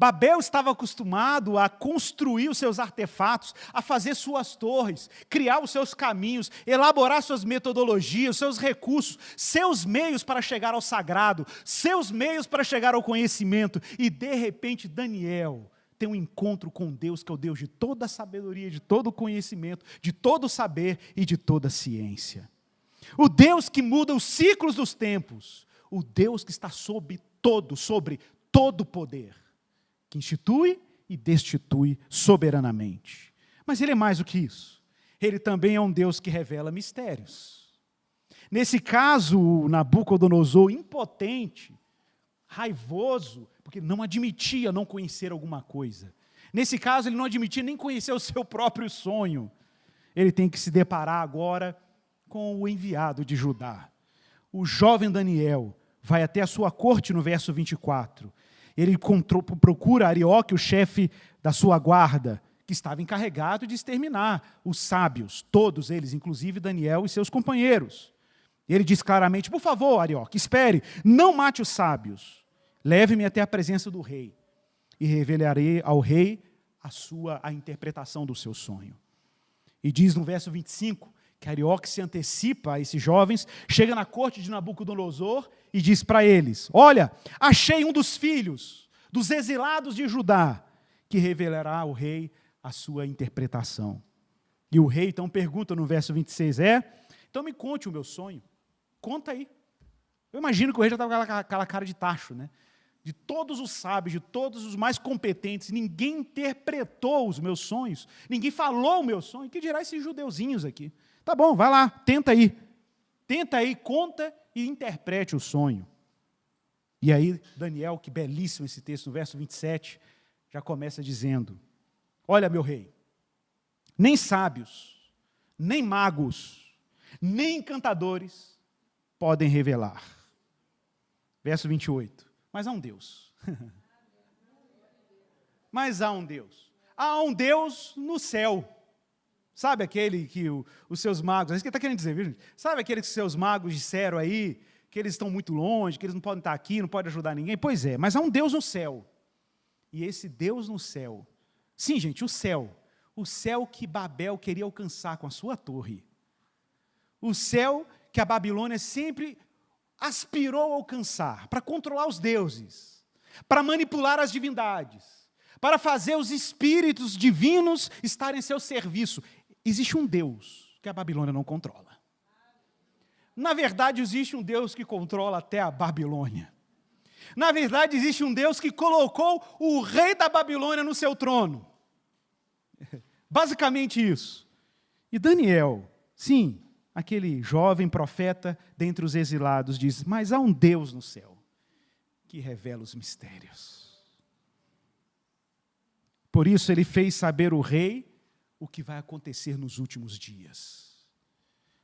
Babel estava acostumado a construir os seus artefatos, a fazer suas torres, criar os seus caminhos, elaborar suas metodologias, seus recursos, seus meios para chegar ao sagrado, seus meios para chegar ao conhecimento. E, de repente, Daniel tem um encontro com Deus, que é o Deus de toda a sabedoria, de todo o conhecimento, de todo o saber e de toda a ciência. O Deus que muda os ciclos dos tempos, o Deus que está sobre todo poder, que institui e destitui soberanamente. Mas ele é mais do que isso. Ele também é um Deus que revela mistérios. Nesse caso, Nabucodonosor, impotente, raivoso, porque não admitia não conhecer alguma coisa. Nesse caso, ele não admitia nem conhecer o seu próprio sonho. Ele tem que se deparar agora com o enviado de Judá. O jovem Daniel vai até a sua corte no verso 24. Ele procura Arioque, o chefe da sua guarda, que estava encarregado de exterminar os sábios, todos eles, inclusive Daniel e seus companheiros. Ele diz claramente, por favor, Arioque, espere, não mate os sábios, leve-me até a presença do rei, e revelarei ao rei a interpretação do seu sonho. E diz no verso 25, que Arioque se antecipa a esses jovens, chega na corte de Nabucodonosor e diz para eles, olha, achei um dos filhos dos exilados de Judá, que revelará ao rei a sua interpretação. E o rei então pergunta no verso 26, então me conte o meu sonho, conta aí. Eu imagino que o rei já estava com aquela cara de tacho, né? De todos os sábios, de todos os mais competentes, ninguém interpretou os meus sonhos, ninguém falou o meu sonho, que dirá esses judeuzinhos aqui? Tá bom, vai lá, tenta aí, conta e interprete o sonho. E aí, Daniel, que belíssimo esse texto, no verso 27, já começa dizendo, olha, meu rei, nem sábios, nem magos, nem encantadores podem revelar. Verso 28, mas há um Deus. Mas há um Deus. Há um Deus no céu. Sabe aquele que os seus magos, é isso que ele está querendo dizer, viu, gente? Sabe aquele que os seus magos disseram aí, que eles estão muito longe, que eles não podem estar aqui, não podem ajudar ninguém? Pois é, mas há um Deus no céu. E esse Deus no céu, sim, gente, o céu que Babel queria alcançar com a sua torre. O céu que a Babilônia sempre aspirou a alcançar, para controlar os deuses, para manipular as divindades, para fazer os espíritos divinos estarem em seu serviço. Existe um Deus que a Babilônia não controla. Na verdade, existe um Deus que controla até a Babilônia. Na verdade, existe um Deus que colocou o rei da Babilônia no seu trono. Basicamente isso. E Daniel, sim, aquele jovem profeta dentre os exilados, diz, mas há um Deus no céu que revela os mistérios. Por isso ele fez saber o rei o que vai acontecer nos últimos dias.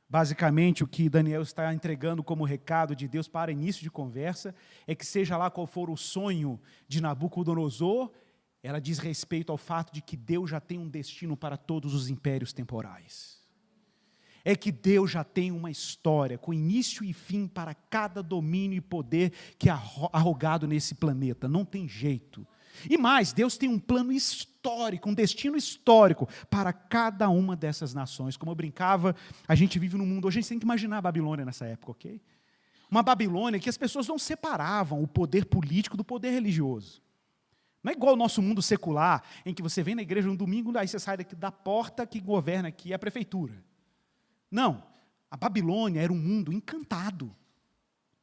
Basicamente, o que Daniel está entregando como recado de Deus para início de conversa é que, seja lá qual for o sonho de Nabucodonosor, ela diz respeito ao fato de que Deus já tem um destino para todos os impérios temporais. É que Deus já tem uma história com início e fim para cada domínio e poder que é arrogado nesse planeta. Não tem jeito. E mais, Deus tem um plano histórico, um destino histórico para cada uma dessas nações. Como eu brincava, a gente vive num mundo, hoje a gente tem que imaginar a Babilônia nessa época, ok? Uma Babilônia que as pessoas não separavam o poder político do poder religioso. Não é igual ao nosso mundo secular, em que você vem na igreja no domingo, aí você sai daqui da porta que governa aqui é a prefeitura. Não, a Babilônia era um mundo encantado.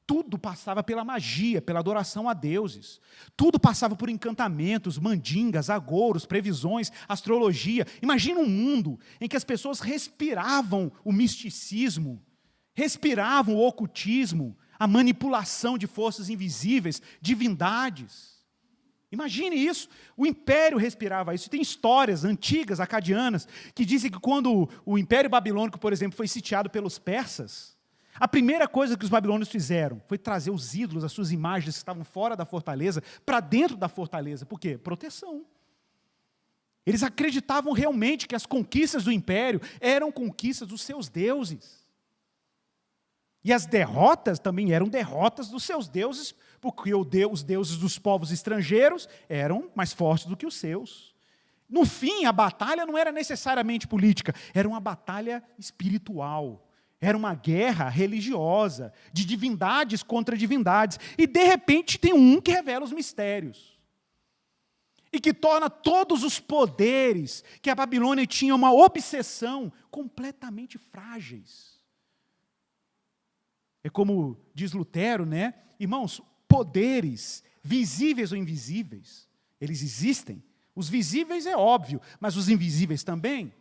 Tudo passava pela magia, pela adoração a deuses. Tudo passava por encantamentos, mandingas, agouros, previsões, astrologia. Imagina um mundo em que as pessoas respiravam o misticismo, respiravam o ocultismo, a manipulação de forças invisíveis, divindades. Imagine isso, o império respirava isso. Tem histórias antigas, acadianas, que dizem que quando o Império Babilônico, por exemplo, foi sitiado pelos persas, a primeira coisa que os babilônios fizeram foi trazer os ídolos, as suas imagens que estavam fora da fortaleza, para dentro da fortaleza. Por quê? Proteção. Eles acreditavam realmente que as conquistas do império eram conquistas dos seus deuses. E as derrotas também eram derrotas dos seus deuses, porque os deuses dos povos estrangeiros eram mais fortes do que os seus. No fim, a batalha não era necessariamente política, era uma batalha espiritual. Era uma guerra religiosa, de divindades contra divindades. E, de repente, tem um que revela os mistérios. E que torna todos os poderes que a Babilônia tinha uma obsessão completamente frágeis. É como diz Lutero, né? Irmãos, poderes, visíveis ou invisíveis, eles existem. Os visíveis é óbvio, mas os invisíveis também.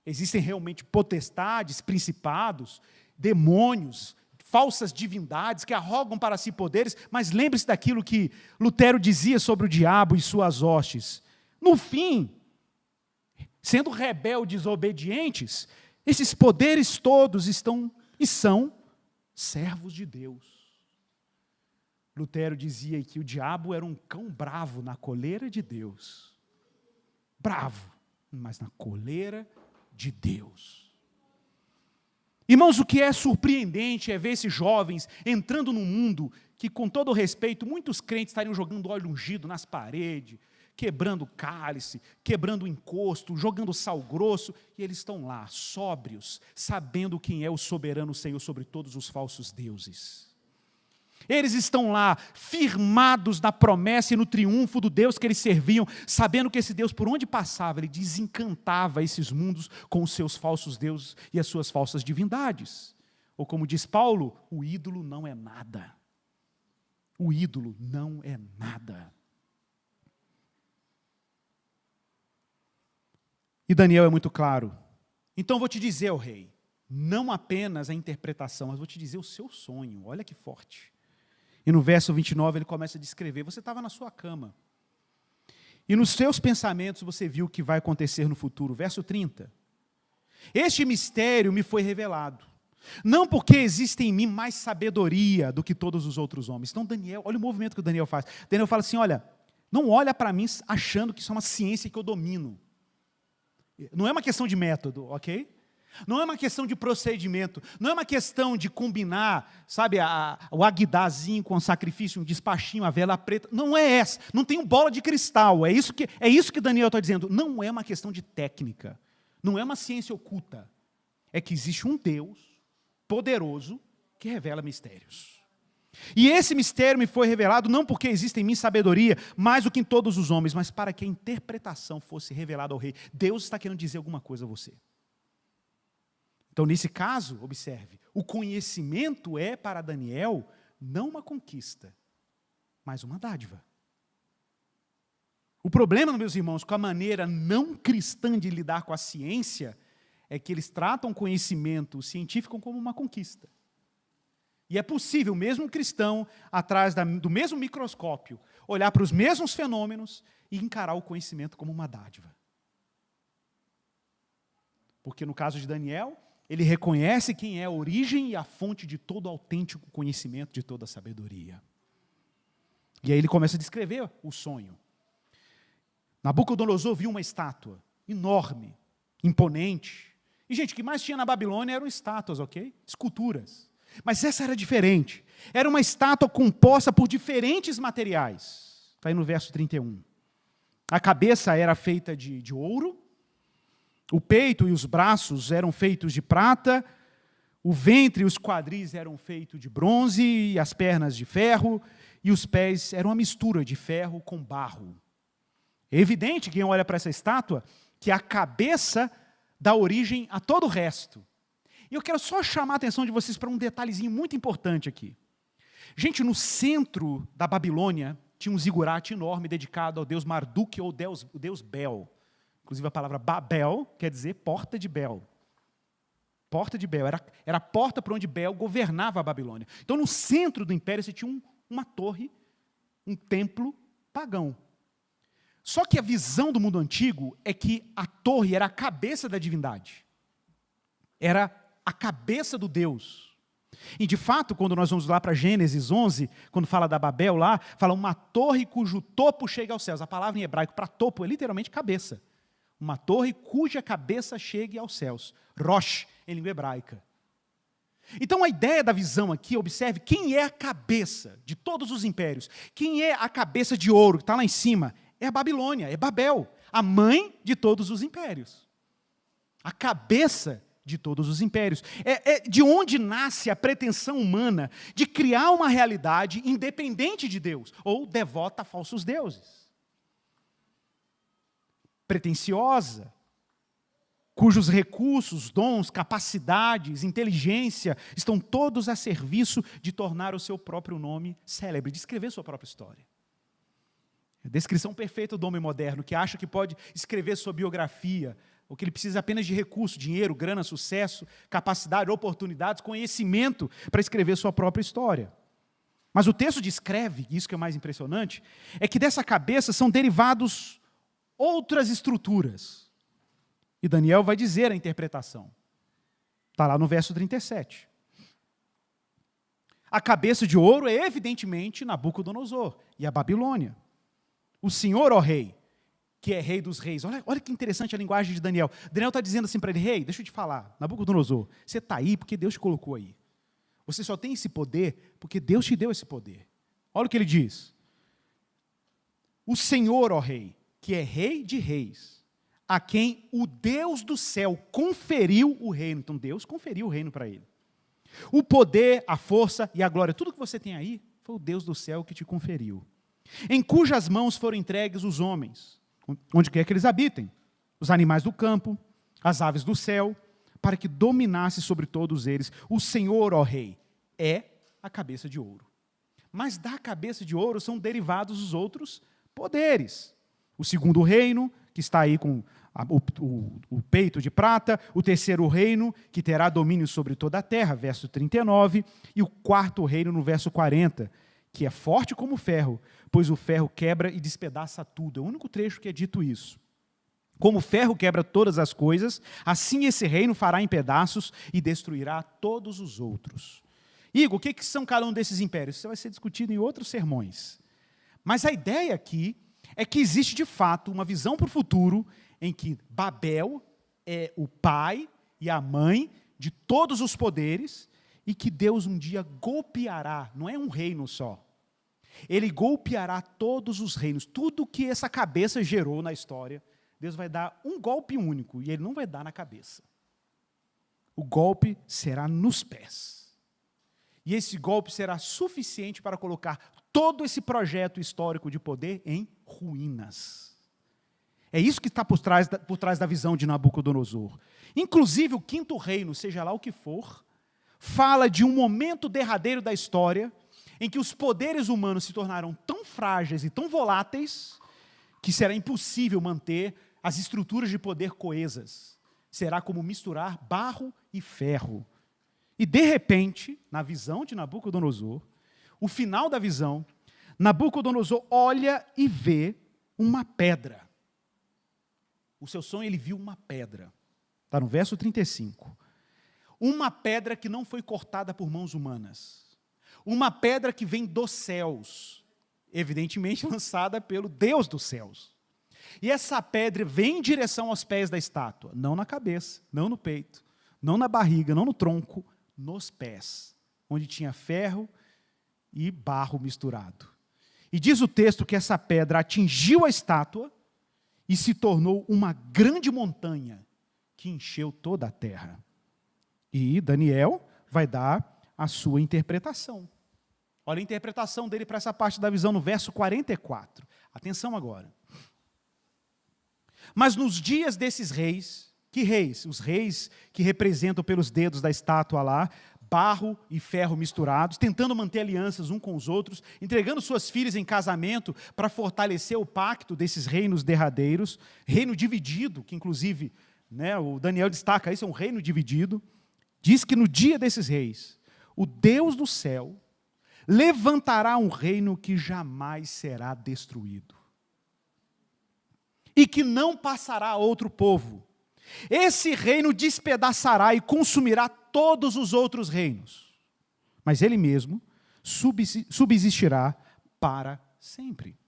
Existem realmente potestades, principados, demônios, falsas divindades que arrogam para si poderes, mas lembre-se daquilo que Lutero dizia sobre o diabo e suas hostes. No fim, sendo rebeldes, obedientes, esses poderes todos estão e são servos de Deus. Lutero dizia que o diabo era um cão bravo na coleira de Deus. Bravo, mas na coleira de Deus. Irmãos, o que é surpreendente é ver esses jovens entrando num mundo que, com todo o respeito, muitos crentes estariam jogando óleo ungido nas paredes, quebrando cálice, quebrando encosto, jogando sal grosso, e eles estão lá, sóbrios, sabendo quem é o soberano Senhor sobre todos os falsos deuses. Eles estão lá, firmados na promessa e no triunfo do Deus que eles serviam, sabendo que esse Deus, por onde passava, ele desencantava esses mundos com os seus falsos deuses e as suas falsas divindades. Ou como diz Paulo, o ídolo não é nada. O ídolo não é nada. E Daniel é muito claro. Então vou te dizer, ó rei, não apenas a interpretação, mas vou te dizer o seu sonho. Olha que forte. E no verso 29 ele começa a descrever, você estava na sua cama. E nos seus pensamentos você viu o que vai acontecer no futuro. Verso 30. Este mistério me foi revelado. Não porque existe em mim mais sabedoria do que todos os outros homens. Então Daniel, olha o movimento que o Daniel faz. Daniel fala assim, olha, não olha para mim achando que isso é uma ciência que eu domino. Não é uma questão de método, ok? Não é uma questão de procedimento, não é uma questão de combinar, sabe, o aguidazinho com o sacrifício, um despachinho, a vela preta. Não é essa, não tem um bola de cristal, é isso que Daniel está dizendo. Não é uma questão de técnica, não é uma ciência oculta. É que existe um Deus poderoso que revela mistérios. E esse mistério me foi revelado não porque existe em mim sabedoria, mais do que em todos os homens, mas para que a interpretação fosse revelada ao rei. Deus está querendo dizer alguma coisa a você. Então, nesse caso, observe, o conhecimento é para Daniel não uma conquista, mas uma dádiva. O problema, meus irmãos, com a maneira não cristã de lidar com a ciência, é que eles tratam o conhecimento científico como uma conquista. E é possível, mesmo um cristão, atrás do mesmo microscópio, olhar para os mesmos fenômenos e encarar o conhecimento como uma dádiva. Porque no caso de Daniel, ele reconhece quem é a origem e a fonte de todo autêntico conhecimento, de toda a sabedoria. E aí ele começa a descrever o sonho. Nabucodonosor viu uma estátua enorme, imponente. E, gente, o que mais tinha na Babilônia eram estátuas, ok? Esculturas. Mas essa era diferente. Era uma estátua composta por diferentes materiais. Está aí no verso 31. A cabeça era feita de ouro, o peito e os braços eram feitos de prata, o ventre e os quadris eram feitos de bronze, e as pernas de ferro, e os pés eram uma mistura de ferro com barro. É evidente, quem olha para essa estátua, que a cabeça dá origem a todo o resto. E eu quero só chamar a atenção de vocês para um detalhezinho muito importante aqui. Gente, no centro da Babilônia, tinha um zigurate enorme dedicado ao deus Marduk, ou o deus Bel. Inclusive a palavra Babel quer dizer porta de Bel. Porta de Bel, era a porta por onde Bel governava a Babilônia. Então no centro do império você tinha uma torre, um templo pagão. Só que a visão do mundo antigo é que a torre era a cabeça da divindade. Era a cabeça do Deus. E de fato, quando nós vamos lá para Gênesis 11, quando fala da Babel lá, fala uma torre cujo topo chega aos céus. A palavra em hebraico para topo é literalmente cabeça. Uma torre cuja cabeça chegue aos céus. Rosh, em língua hebraica. Então a ideia da visão aqui, observe, quem é a cabeça de todos os impérios? Quem é a cabeça de ouro que está lá em cima? É a Babilônia, é Babel, a mãe de todos os impérios. A cabeça de todos os impérios. É de onde nasce a pretensão humana de criar uma realidade independente de Deus, ou devota a falsos deuses. Pretensiosa, cujos recursos, dons, capacidades, inteligência estão todos a serviço de tornar o seu próprio nome célebre, de escrever sua própria história. A descrição perfeita do homem moderno, que acha que pode escrever sua biografia, ou que ele precisa apenas de recurso, dinheiro, grana, sucesso, capacidade, oportunidades, conhecimento para escrever sua própria história. Mas o texto descreve, isso que é mais impressionante, é que dessa cabeça são derivados outras estruturas. E Daniel vai dizer a interpretação. Está lá no verso 37. A cabeça de ouro é evidentemente Nabucodonosor e a Babilônia. O Senhor, ó rei, que é rei dos reis. Olha que interessante a linguagem de Daniel. Daniel está dizendo assim para ele, rei, deixa eu te falar, Nabucodonosor, você está aí porque Deus te colocou aí. Você só tem esse poder porque Deus te deu esse poder. Olha o que ele diz. O Senhor, ó rei, que é rei de reis, a quem o Deus do céu conferiu o reino. Então Deus conferiu o reino para ele. O poder, a força e a glória, tudo que você tem aí, foi o Deus do céu que te conferiu. Em cujas mãos foram entregues os homens, onde quer que eles habitem, os animais do campo, as aves do céu, para que dominasse sobre todos eles. O Senhor, ó rei, é a cabeça de ouro. Mas da cabeça de ouro são derivados os outros poderes. O segundo reino, que está aí com o peito de prata, o terceiro reino, que terá domínio sobre toda a terra, verso 39, e o quarto reino, no verso 40, que é forte como ferro, pois o ferro quebra e despedaça tudo. É o único trecho que é dito isso. Como o ferro quebra todas as coisas, assim esse reino fará em pedaços e destruirá todos os outros. Igor, o que são cada um desses impérios? Isso vai ser discutido em outros sermões. Mas a ideia aqui é que existe de fato uma visão para o futuro em que Babel é o pai e a mãe de todos os poderes e que Deus um dia golpeará, não é um reino só. Ele golpeará todos os reinos, tudo que essa cabeça gerou na história, Deus vai dar um golpe único, e ele não vai dar na cabeça. O golpe será nos pés. E esse golpe será suficiente para colocar todo esse projeto histórico de poder em ruínas. É isso que está por trás da visão de Nabucodonosor. Inclusive o quinto reino, seja lá o que for, fala de um momento derradeiro da história, em que os poderes humanos se tornaram tão frágeis e tão voláteis, que será impossível manter as estruturas de poder coesas. Será como misturar barro e ferro. E de repente, na visão de Nabucodonosor, o final da visão, Nabucodonosor olha e vê uma pedra. O seu sonho, ele viu uma pedra. Está no verso 35. Uma pedra que não foi cortada por mãos humanas. Uma pedra que vem dos céus, evidentemente lançada pelo Deus dos céus. E essa pedra vem em direção aos pés da estátua, não na cabeça, não no peito, não na barriga, não no tronco, nos pés, onde tinha ferro e barro misturado. E diz o texto que essa pedra atingiu a estátua e se tornou uma grande montanha que encheu toda a terra. E Daniel vai dar a sua interpretação. Olha a interpretação dele para essa parte da visão no verso 44. Atenção agora. Mas nos dias desses reis, que reis? Os reis que representam pelos dedos da estátua lá, barro e ferro misturados, tentando manter alianças uns com os outros, entregando suas filhas em casamento para fortalecer o pacto desses reinos derradeiros, reino dividido, que inclusive, o Daniel destaca isso, é um reino dividido. Diz que no dia desses reis, o Deus do céu levantará um reino que jamais será destruído. E que não passará a outro povo. Esse reino despedaçará e consumirá todos os outros reinos. Mas ele mesmo subsistirá para sempre.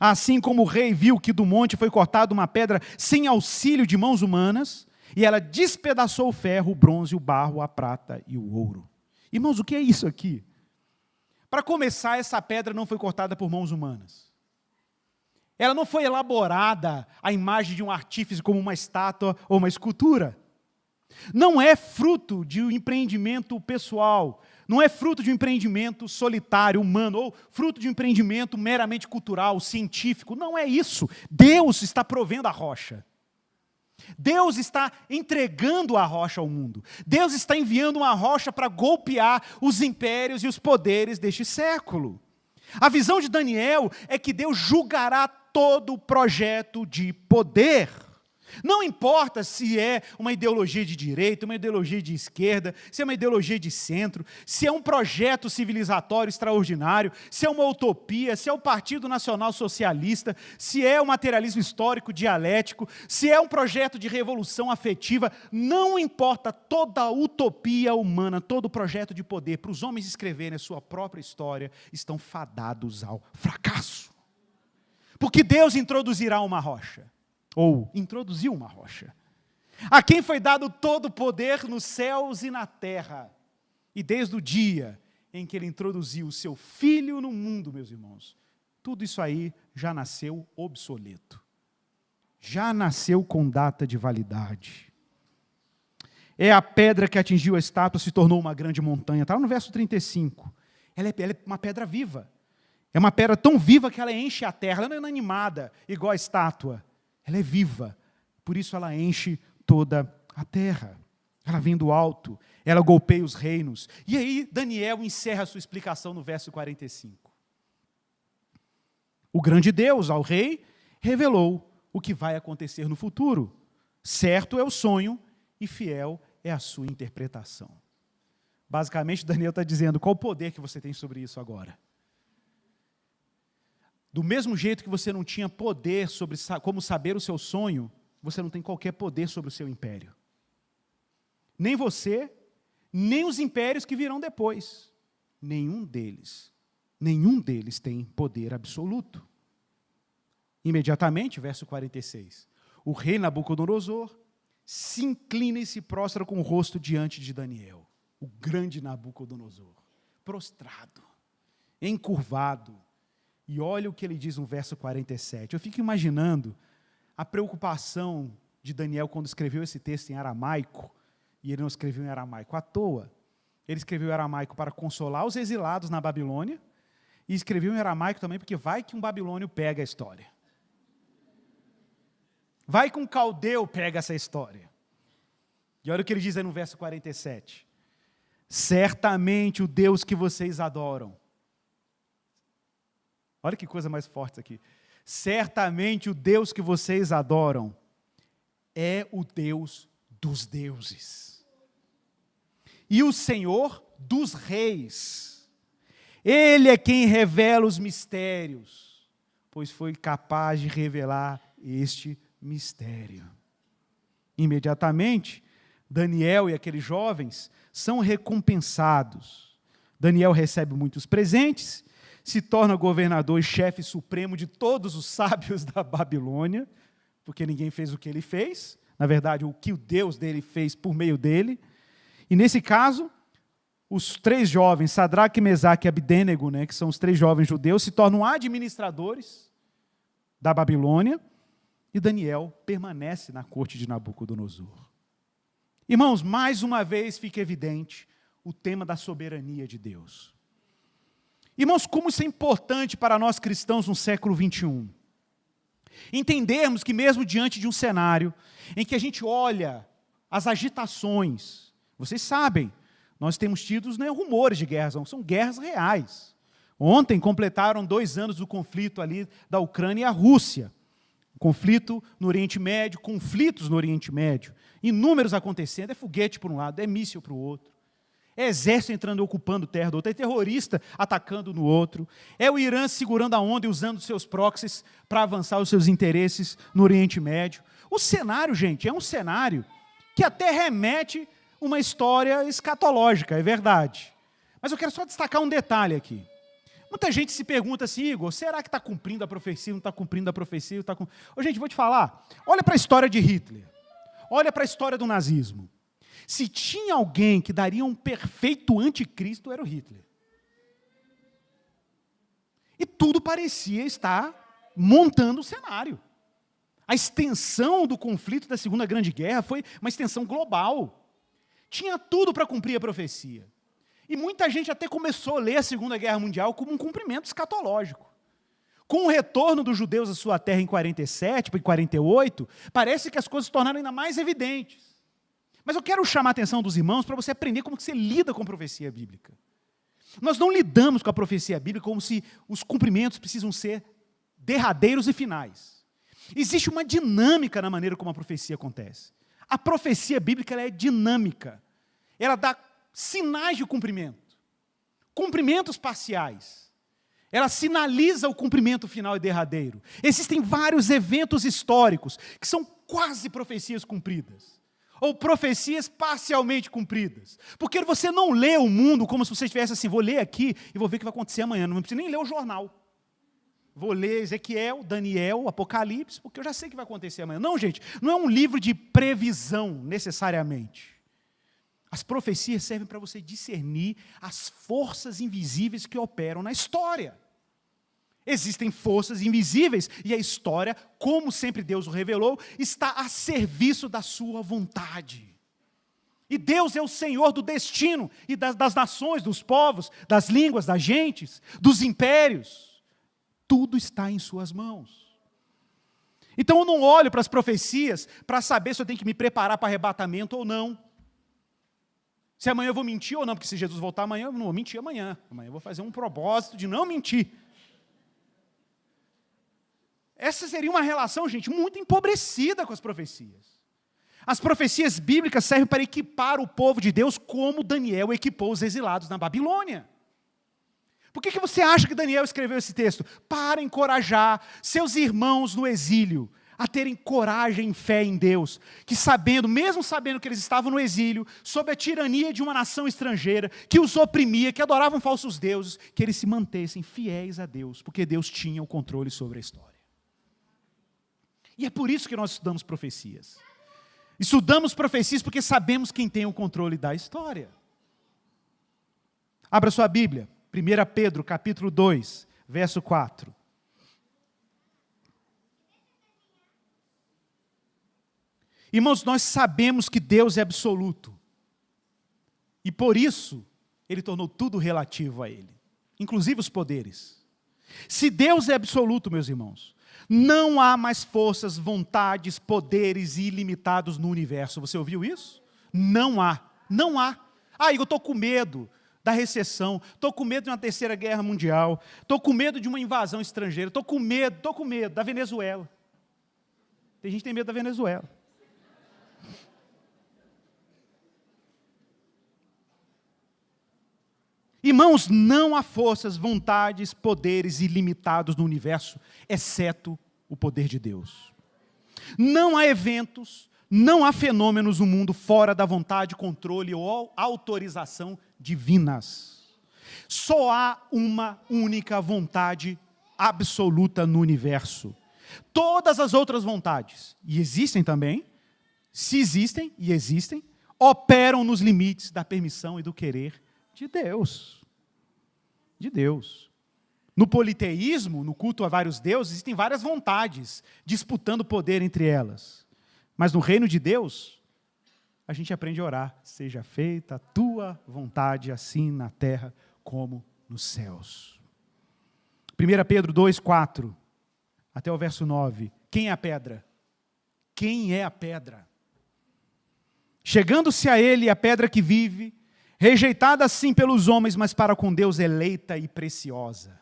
Assim como o rei viu que do monte foi cortada uma pedra sem auxílio de mãos humanas, e ela despedaçou o ferro, o bronze, o barro, a prata e o ouro. Irmãos, o que é isso aqui? Para começar, essa pedra não foi cortada por mãos humanas. Ela não foi elaborada à imagem de um artífice como uma estátua ou uma escultura. Não é fruto de um empreendimento pessoal, não é fruto de um empreendimento solitário, humano, ou fruto de um empreendimento meramente cultural, científico. Não é isso. Deus está provendo a rocha. Deus está entregando a rocha ao mundo. Deus está enviando uma rocha para golpear os impérios e os poderes deste século. A visão de Daniel é que Deus julgará todo o projeto de poder. Não importa se é uma ideologia de direita, uma ideologia de esquerda, se é uma ideologia de centro, se é um projeto civilizatório extraordinário, se é uma utopia, se é o Partido Nacional Socialista, se é o materialismo histórico dialético, se é um projeto de revolução afetiva, não importa, toda a utopia humana, todo o projeto de poder, para os homens escreverem a sua própria história, estão fadados ao fracasso. Porque Deus introduzirá uma rocha. Ou introduziu uma rocha, a quem foi dado todo o poder nos céus e na terra, e desde o dia em que ele introduziu o seu Filho no mundo, meus irmãos, tudo isso aí já nasceu obsoleto, já nasceu com data de validade. É a pedra que atingiu a estátua, se tornou uma grande montanha, está lá no verso 35, ela é uma pedra viva, é uma pedra tão viva que ela enche a terra, ela não é inanimada, igual a estátua. Ela é viva, por isso ela enche toda a terra. Ela vem do alto, ela golpeia os reinos. E aí Daniel encerra a sua explicação no verso 45. O grande Deus ao rei revelou o que vai acontecer no futuro. Certo é o sonho e fiel é a sua interpretação. Basicamente Daniel está dizendo qual o poder que você tem sobre isso agora. Do mesmo jeito que você não tinha poder sobre como saber o seu sonho, você não tem qualquer poder sobre o seu império. Nem você, nem os impérios que virão depois. Nenhum deles tem poder absoluto. Imediatamente, verso 46, o rei Nabucodonosor se inclina e se prostra com o rosto diante de Daniel, o grande Nabucodonosor, prostrado, encurvado. E olha o que ele diz no verso 47. Eu fico imaginando a preocupação de Daniel quando escreveu esse texto em aramaico, e ele não escreveu em aramaico à toa. Ele escreveu em aramaico para consolar os exilados na Babilônia, e escreveu em aramaico também porque vai que um babilônio pega a história. Vai que um caldeu pega essa história. E olha o que ele diz aí no verso 47. Certamente o Deus que vocês adoram. Olha que coisa mais forte aqui. Certamente o Deus que vocês adoram é o Deus dos deuses. E o Senhor dos reis. Ele é quem revela os mistérios, pois foi capaz de revelar este mistério. Imediatamente, Daniel e aqueles jovens são recompensados. Daniel recebe muitos presentes, se torna governador e chefe supremo de todos os sábios da Babilônia, porque ninguém fez o que ele fez, na verdade, o que o Deus dele fez por meio dele. E nesse caso, os 3 jovens, Sadraque, Mesaque e Abdênego, que são os 3 jovens judeus, se tornam administradores da Babilônia, e Daniel permanece na corte de Nabucodonosor. Irmãos, mais uma vez fica evidente o tema da soberania de Deus. Irmãos, como isso é importante para nós cristãos no século 21. Entendermos que mesmo diante de um cenário em que a gente olha as agitações, vocês sabem, nós temos tido rumores de guerras, não são guerras reais. Ontem completaram 2 anos do conflito ali da Ucrânia e a Rússia. Conflito no Oriente Médio, conflitos no Oriente Médio, inúmeros acontecendo, é foguete por um lado, é míssil para o outro. É exército entrando e ocupando terra do outro, é terrorista atacando no outro, é o Irã segurando a onda e usando seus proxies para avançar os seus interesses no Oriente Médio. O cenário, gente, é um cenário que até remete uma história escatológica, é verdade. Mas eu quero só destacar um detalhe aqui. Muita gente se pergunta assim, Igor, será que está cumprindo a profecia, não está cumprindo a profecia? Gente, vou te falar, olha para a história de Hitler, olha para a história do nazismo. Se tinha alguém que daria um perfeito anticristo, era o Hitler. E tudo parecia estar montando o cenário. A extensão do conflito da Segunda Grande Guerra foi uma extensão global. Tinha tudo para cumprir a profecia. E muita gente até começou a ler a Segunda Guerra Mundial como um cumprimento escatológico. Com o retorno dos judeus à sua terra em 47, em 48, parece que as coisas se tornaram ainda mais evidentes. Mas eu quero chamar a atenção dos irmãos para você aprender como que você lida com a profecia bíblica. Nós não lidamos com a profecia bíblica como se os cumprimentos precisam ser derradeiros e finais. Existe uma dinâmica na maneira como a profecia acontece. A profecia bíblica ela é dinâmica. Ela dá sinais de cumprimento, cumprimentos parciais. Ela sinaliza o cumprimento final e derradeiro. Existem vários eventos históricos que são quase profecias cumpridas, ou profecias parcialmente cumpridas. Porque você não lê o mundo como se você estivesse assim, vou ler aqui e vou ver o que vai acontecer amanhã. Não precisa nem ler o jornal. Vou ler Ezequiel, Daniel, Apocalipse, porque eu já sei o que vai acontecer amanhã. Não, gente, não é um livro de previsão, necessariamente. As profecias servem para você discernir as forças invisíveis que operam na história. Existem forças invisíveis e a história, como sempre Deus o revelou, está a serviço da sua vontade. E Deus é o Senhor do destino e das nações, dos povos, das línguas, das gentes, dos impérios. Tudo está em suas mãos. Então eu não olho para as profecias para saber se eu tenho que me preparar para arrebatamento ou não. Se amanhã eu vou mentir ou não, porque se Jesus voltar amanhã, eu não vou mentir amanhã. Amanhã eu vou fazer um propósito de não mentir. Essa seria uma relação, gente, muito empobrecida com as profecias. As profecias bíblicas servem para equipar o povo de Deus como Daniel equipou os exilados na Babilônia. Por que você acha que Daniel escreveu esse texto? Para encorajar seus irmãos no exílio a terem coragem e fé em Deus, que mesmo sabendo que eles estavam no exílio, sob a tirania de uma nação estrangeira, que os oprimia, que adoravam falsos deuses, que eles se mantessem fiéis a Deus, porque Deus tinha o controle sobre a história. E é por isso que nós estudamos profecias. Estudamos profecias porque sabemos quem tem o controle da história. Abra sua Bíblia, 1 Pedro, capítulo 2, verso 4. Irmãos, nós sabemos que Deus é absoluto. E por isso, Ele tornou tudo relativo a Ele, inclusive os poderes. Se Deus é absoluto, meus irmãos, não há mais forças, vontades, poderes ilimitados no universo. Você ouviu isso? Não há. Não há. Igor, eu estou com medo da recessão, estou com medo de uma terceira guerra mundial, estou com medo de uma invasão estrangeira, estou com medo da Venezuela. Tem gente que tem medo da Venezuela. Irmãos, não há forças, vontades, poderes ilimitados no universo, exceto o poder de Deus. Não há eventos, Não há fenômenos no mundo fora da vontade, controle ou autorização divinas. Só há uma única vontade absoluta no universo. Todas as outras vontades, e existem também, se existem e existem, operam nos limites da permissão e do querer de Deus. De Deus. No politeísmo, no culto a vários deuses, existem várias vontades, disputando poder entre elas. Mas no reino de Deus, a gente aprende a orar. Seja feita a tua vontade, assim na terra como nos céus. 1 Pedro 2, 4, até o verso 9. Quem é a pedra? Quem é a pedra? Chegando-se a ele a pedra que vive, rejeitada sim pelos homens, mas para com Deus eleita e preciosa.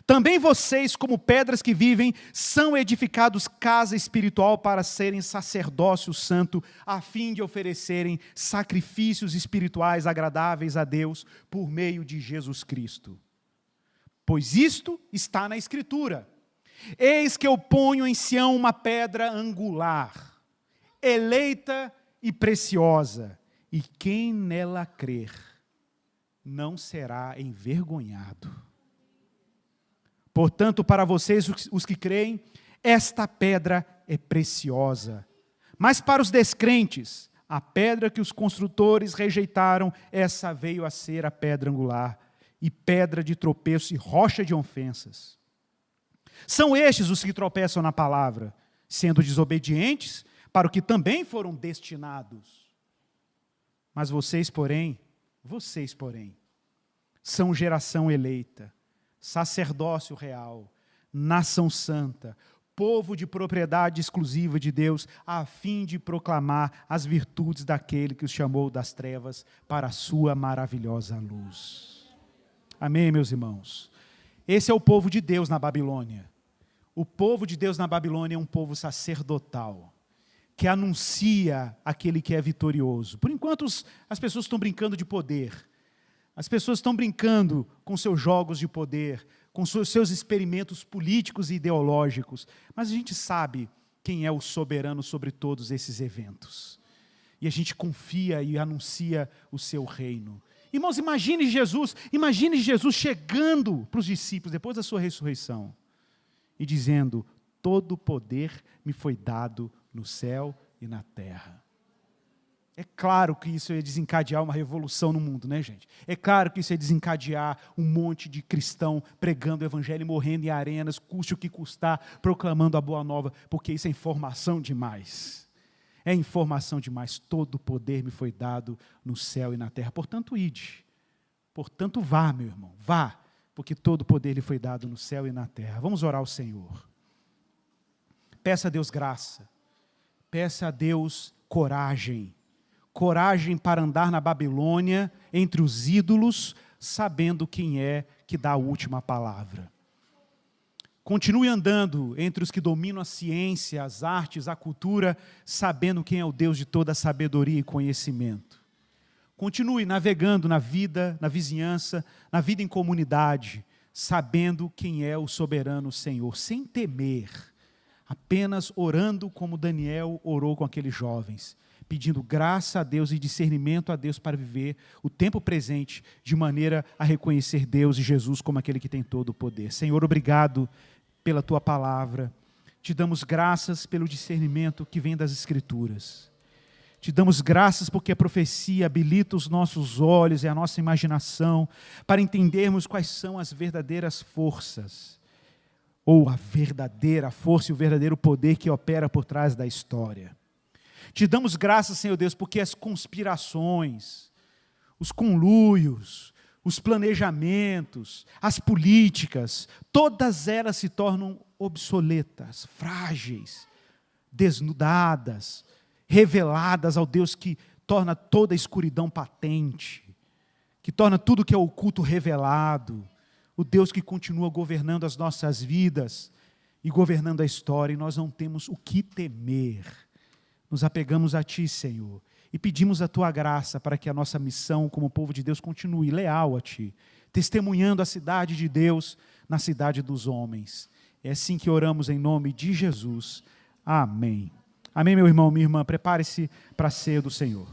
Também vocês, como pedras que vivem, são edificados casa espiritual para serem sacerdócio santo, a fim de oferecerem sacrifícios espirituais agradáveis a Deus por meio de Jesus Cristo. Pois isto está na Escritura. Eis que eu ponho em Sião uma pedra angular, eleita e preciosa, e quem nela crer não será envergonhado. Portanto, para vocês, os que creem, esta pedra é preciosa. Mas para os descrentes, a pedra que os construtores rejeitaram, essa veio a ser a pedra angular, e pedra de tropeço e rocha de ofensas. São estes os que tropeçam na palavra, sendo desobedientes para o que também foram destinados. Mas vocês, porém, são geração eleita, sacerdócio real, nação santa, povo de propriedade exclusiva de Deus, a fim de proclamar as virtudes daquele que os chamou das trevas para a sua maravilhosa luz. Amém, meus irmãos? Esse é o povo de Deus na Babilônia. O povo de Deus na Babilônia é um povo sacerdotal, que anuncia aquele que é vitorioso. Por enquanto, as pessoas estão brincando de poder. As pessoas estão brincando com seus jogos de poder, com seus experimentos políticos e ideológicos. Mas a gente sabe quem é o soberano sobre todos esses eventos. E a gente confia e anuncia o seu reino. Irmãos, imagine Jesus chegando para os discípulos depois da sua ressurreição e dizendo: todo poder me foi dado no céu e na terra. É claro que isso ia desencadear uma revolução no mundo, né, gente? É claro que isso ia desencadear um monte de cristão pregando o evangelho e morrendo em arenas, custe o que custar, proclamando a boa nova, porque isso é informação demais. É informação demais. Todo o poder me foi dado no céu e na terra. Portanto, ide. Portanto, vá, meu irmão, vá, porque todo o poder lhe foi dado no céu e na terra. Vamos orar ao Senhor. Peça a Deus graça. Peça a Deus coragem. Coragem para andar na Babilônia, entre os ídolos, sabendo quem é que dá a última palavra. Continue andando entre os que dominam a ciência, as artes, a cultura, sabendo quem é o Deus de toda a sabedoria e conhecimento. Continue navegando na vida, na vizinhança, na vida em comunidade, sabendo quem é o soberano Senhor, sem temer, apenas orando como Daniel orou com aqueles jovens, pedindo graça a Deus e discernimento a Deus para viver o tempo presente de maneira a reconhecer Deus e Jesus como aquele que tem todo o poder. Senhor, obrigado pela Tua palavra. Te damos graças pelo discernimento que vem das Escrituras. Te damos graças porque a profecia habilita os nossos olhos e a nossa imaginação para entendermos quais são as verdadeiras forças, ou a verdadeira força e o verdadeiro poder que opera por trás da história. Te damos graças, Senhor Deus, porque as conspirações, os conluios, os planejamentos, as políticas, todas elas se tornam obsoletas, frágeis, desnudadas, reveladas ao Deus que torna toda a escuridão patente, que torna tudo que é oculto revelado, o Deus que continua governando as nossas vidas e governando a história, e nós não temos o que temer. Nos apegamos a Ti, Senhor, e pedimos a Tua graça para que a nossa missão como povo de Deus continue leal a Ti, testemunhando a cidade de Deus na cidade dos homens. É assim que oramos em nome de Jesus. Amém. Amém, meu irmão, minha irmã? Prepare-se para a ceia do Senhor.